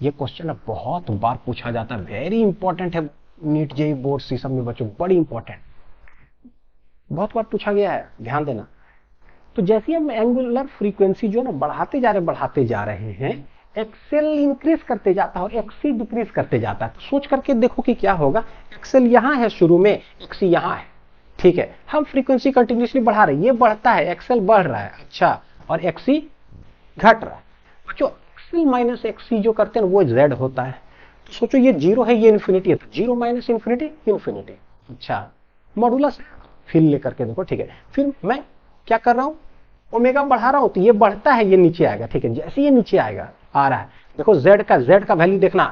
ये क्वेश्चन बहुत बार पूछा जाता है, वेरी इंपॉर्टेंट है, नीट जेईई बोर्ड सी सब में बच्चों, बड़ी इंपॉर्टेंट, बहुत बार पूछा गया है, ध्यान देना। तो जैसे ही हम एंगुलर फ्रीक्वेंसी जो है ना बढ़ाते जा रहे हैं, एक्सएल इंक्रीज करते जाता है और एक्सी डिक्रीज करते जाता है। तो सोच करके देखो कि क्या होगा, एक्सएल यहां है शुरू में, एक्सी यहां है, ठीक है, हम फ्रीक्वेंसी कंटिन्यूसली बढ़ा रहे हैं, ये बढ़ता है, एक्सएल बढ़ रहा है, अच्छा, और एक्सी घट रहा है। बच्चों एक्सएल माइनस एक्सी जो करते हैं वो जेड होता है। तो सोचो ये 0 है, ये इन्फिनिटी है, तो 0 माइनस इन्फिनिटी इन्फिनिटी, अच्छा मॉडुलस फिर लेकर के देखो, ठीक है, फिर मैं क्या कर रहा हूं, ओमेगा बढ़ा रहा हूं, तो ये बढ़ता है, ये नीचे आएगा, ठीक है, जैसे ये नीचे आएगा आ रहा है, देखो z का वैल्यू देखना,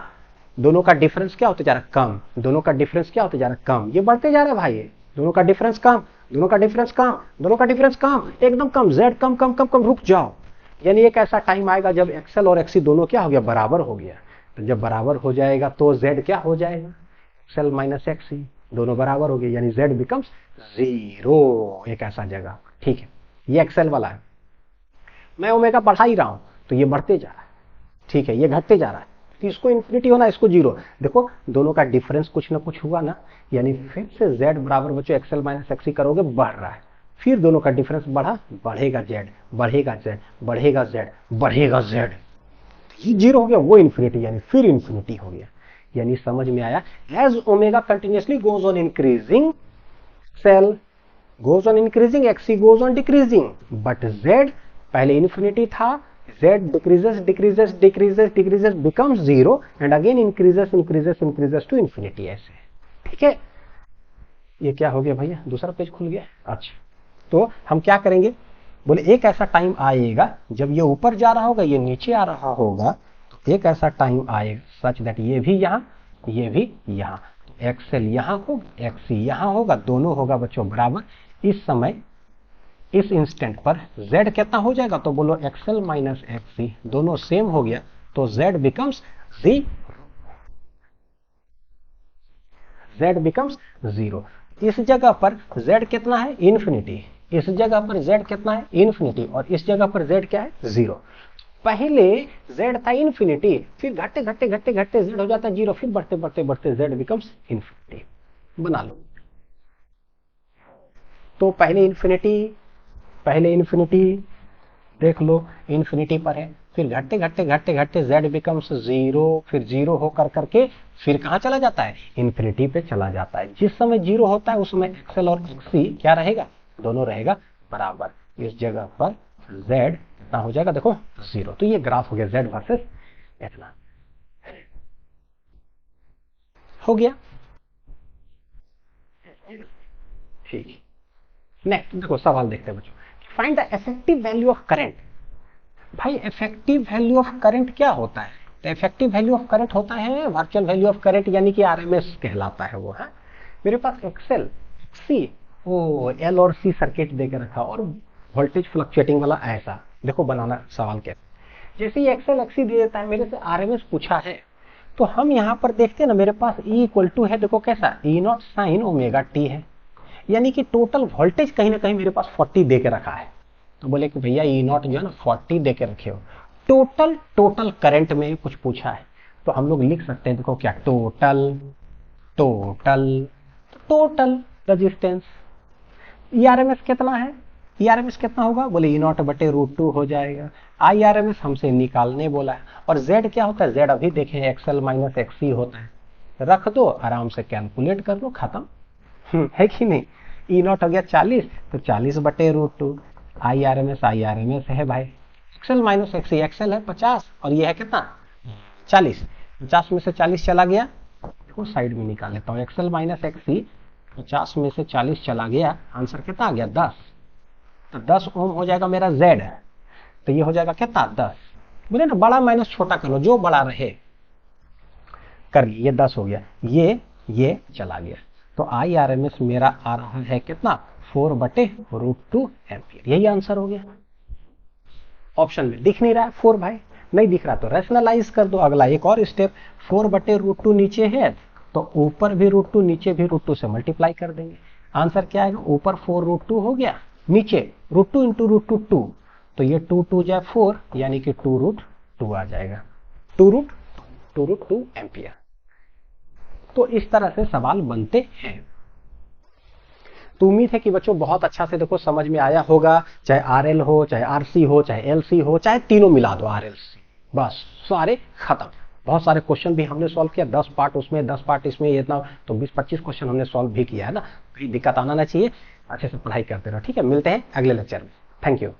दोनों का डिफरेंस क्या होते जा रहा है, कम, दोनों का डिफरेंस क्या होते जा रहा है, कम, ये बढ़ते जा रहा है भाई, ये दोनों का डिफरेंस कम, दोनों का डिफरेंस कम, दोनों का डिफरेंस कम, एकदम कम, z कम कम कम कम, रुक जाओ, यानी एक ऐसा टाइम आएगा जब एक्सएल और एक्सी दोनों क्या हो गया, बराबर हो गया। तो जब बराबर हो जाएगा तो z क्या हो जाएगा, एक्सएल माइनस एक्सी, दोनों बराबर हो गए, यानी z बिकम्स 0, एक ऐसा जगह, ठीक है, ये एक्सएल वाला है। मैं ओमेगा बढ़ा ही रहा हूं, तो ये बढ़ते जा रहा है, ठीक है, ये घटते जा रहा है, तो इसको इन्फिनिटी होना, इसको जीरो। देखो दोनों का डिफरेंस कुछ ना कुछ हुआ ना, यानी फिर से z बराबर बच्चों एक्सएल माइनस एक्सी करोगे बढ़ रहा है, फिर दोनों का डिफरेंस बढ़ा, बढ़ेगा z, बढ़ेगा z, बढ़ेगा z, बढ़ेगा z, ये जीरो हो गया, वो इन्फिनिटी, यानी फिर इन्फिनिटी हो गया। यानी समझ में आया, as omega continuously goes on increasing, सेल goes on increasing, xc goes on decreasing, but z पहले infinity था, z decreases decreases decreases decreases becomes zero and again increases increases increases to infinity, ऐसे। ठीक है, ये क्या हो गया भैया, दूसरा पेज खुल गया। अच्छा, तो हम क्या करेंगे, बोले एक ऐसा टाइम आएगा जब ये ऊपर जा रहा होगा, ये नीचे आ रहा होगा, तो एक ऐसा टाइम आएगा सच दैट ये भी यहाँ, ये भी यहाँ, तो एक्सएल यहाँ होगा, एक्सी यहाँ होगा, दोनों होगा बच्चों बराबर। इस समय इस इंस्टेंट पर z कितना हो जाएगा, तो बोलो एक्सएल माइनस एक्सी, दोनों सेम हो गया, तो z बिकम्स जीरो। इस जगह पर z कितना है, इन्फिनिटी, इस जगह पर z कितना है, इन्फिनिटी, और इस जगह पर z क्या है, जीरो। पहले z था इन्फिनिटी, फिर घटते घटते घटते घटते z हो जाता है जीरो, फिर बढ़ते बढ़ते बढ़ते z बिकम्स इन्फिनिटी। बना लो, तो पहले इन्फिनिटी देख लो, इन्फिनिटी पर है, फिर घटते घटते घटते घटते z बिकम्स जीरो, फिर जीरो होकर करके फिर कहाँ चला जाता है, इन्फिनिटी पे चला जाता है। जिस समय जीरो होता है उस समय एक्सएल और एक्सी क्या रहेगा, दोनों रहेगा बराबर। इस जगह पर z कितना हो जाएगा, देखो जीरो। तो ये ग्राफ हो गया z वर्सेस इतना, हो गया ठीक। नेक्स्ट देखो सवाल देखते हैं बच्चों, find the effective value of current. भाई इफेक्टिव वैल्यू ऑफ करंट क्या होता है, तो इफेक्टिव वैल्यू ऑफ करंट होता है वर्चुअल वैल्यू ऑफ करंट, यानी कि आरएमएस कहलाता है वो है। मेरे पास एक्सएल सी ओ एल और सी सर्किट देकर रखा और वोल्टेज फ्लक्चुएटिंग वाला ऐसा, देखो बनाना सवाल कैसे, जैसे ही एक्सएल एक्सी दे देता है, मेरे से आरएमएस पूछा है, तो हम यहाँ पर देखते हैं ना, मेरे पास E इक्वल टू है, देखो कैसा, ई नॉट साइन ओमेगा टी है, यानी कि टोटल वोल्टेज कहीं ना कहीं मेरे पास 40 दे के रखा है। तो बोले कि भैया ई नॉट जो है ना 40 दे के रखे हो, टोटल करंट में कुछ पूछा है, तो हम लोग लिख सकते हैं, देखो क्या, टोटल रेजिस्टेंस। ईआरएमएस कितना है, ईआरएमएस कितना होगा, बोले ई नॉट बटे √2 हो जाएगा। आईआरएमएस हमसे निकालने बोला है, और जेड क्या होता है, जेड अभी देखें एक्सएल माइनस एक्सी होता है, रख दो आराम से कैलकुलेट कर लो, खत्म है कि नहीं। ई नॉट हो गया 40, तो 40 बटे √2, आईआरएमएस है भाई, एक्सएल माइनस एक्सी, एक्सएल है 50 और ये है कितना 40, 50 में से 40 चला गया, वो साइड में निकाल लेता हूँ, एक्सएल माइनस एक्सी 50 में से 40 चला गया, आंसर कितना आ गया 10, तो 10 ओम हो जाएगा मेरा जेड, तो ये हो जाएगा कितना 10, बोले ना बड़ा माइनस छोटा कर लो, जो बड़ा रहे कर, ये 10 हो गया, ये चला गया, तो आईआरएमएस मेरा आ रहा है कितना 4 बटे √2 एम्पियर, यही आंसर हो गया। ऑप्शन में दिख नहीं रहा है 4 भाई, नहीं दिख रहा तो रैशनलाइज कर दो। अगला एक और स्टेप, 4 बटे √2 नीचे है तो ऊपर भी √2 नीचे भी √2 से मल्टीप्लाई कर देंगे, आंसर क्या आएगा, ऊपर 4√2 हो गया, नीचे √2 इंटू √2 2, तो ये 2 2 जाए 4, यानी कि 2√2 आ जाएगा, 2√2 एम्पियर। तो इस तरह से सवाल बनते हैं। तो उम्मीद है कि बच्चों बहुत अच्छा से देखो समझ में आया होगा, चाहे आरएल हो, चाहे आरसी हो, चाहे एलसी हो, चाहे तीनों मिला दो आरएलसी, बस सारे खत्म। बहुत सारे क्वेश्चन भी हमने सॉल्व किया, 10 पार्ट उसमें 10 पार्ट इसमें, इतना तो 20-25 क्वेश्चन हमने सॉल्व भी किया है ना, कोई दिक्कत आना ना चाहिए, अच्छे से पढ़ाई करते रहो। ठीक है, मिलते हैं अगले लेक्चर में, थैंक यू।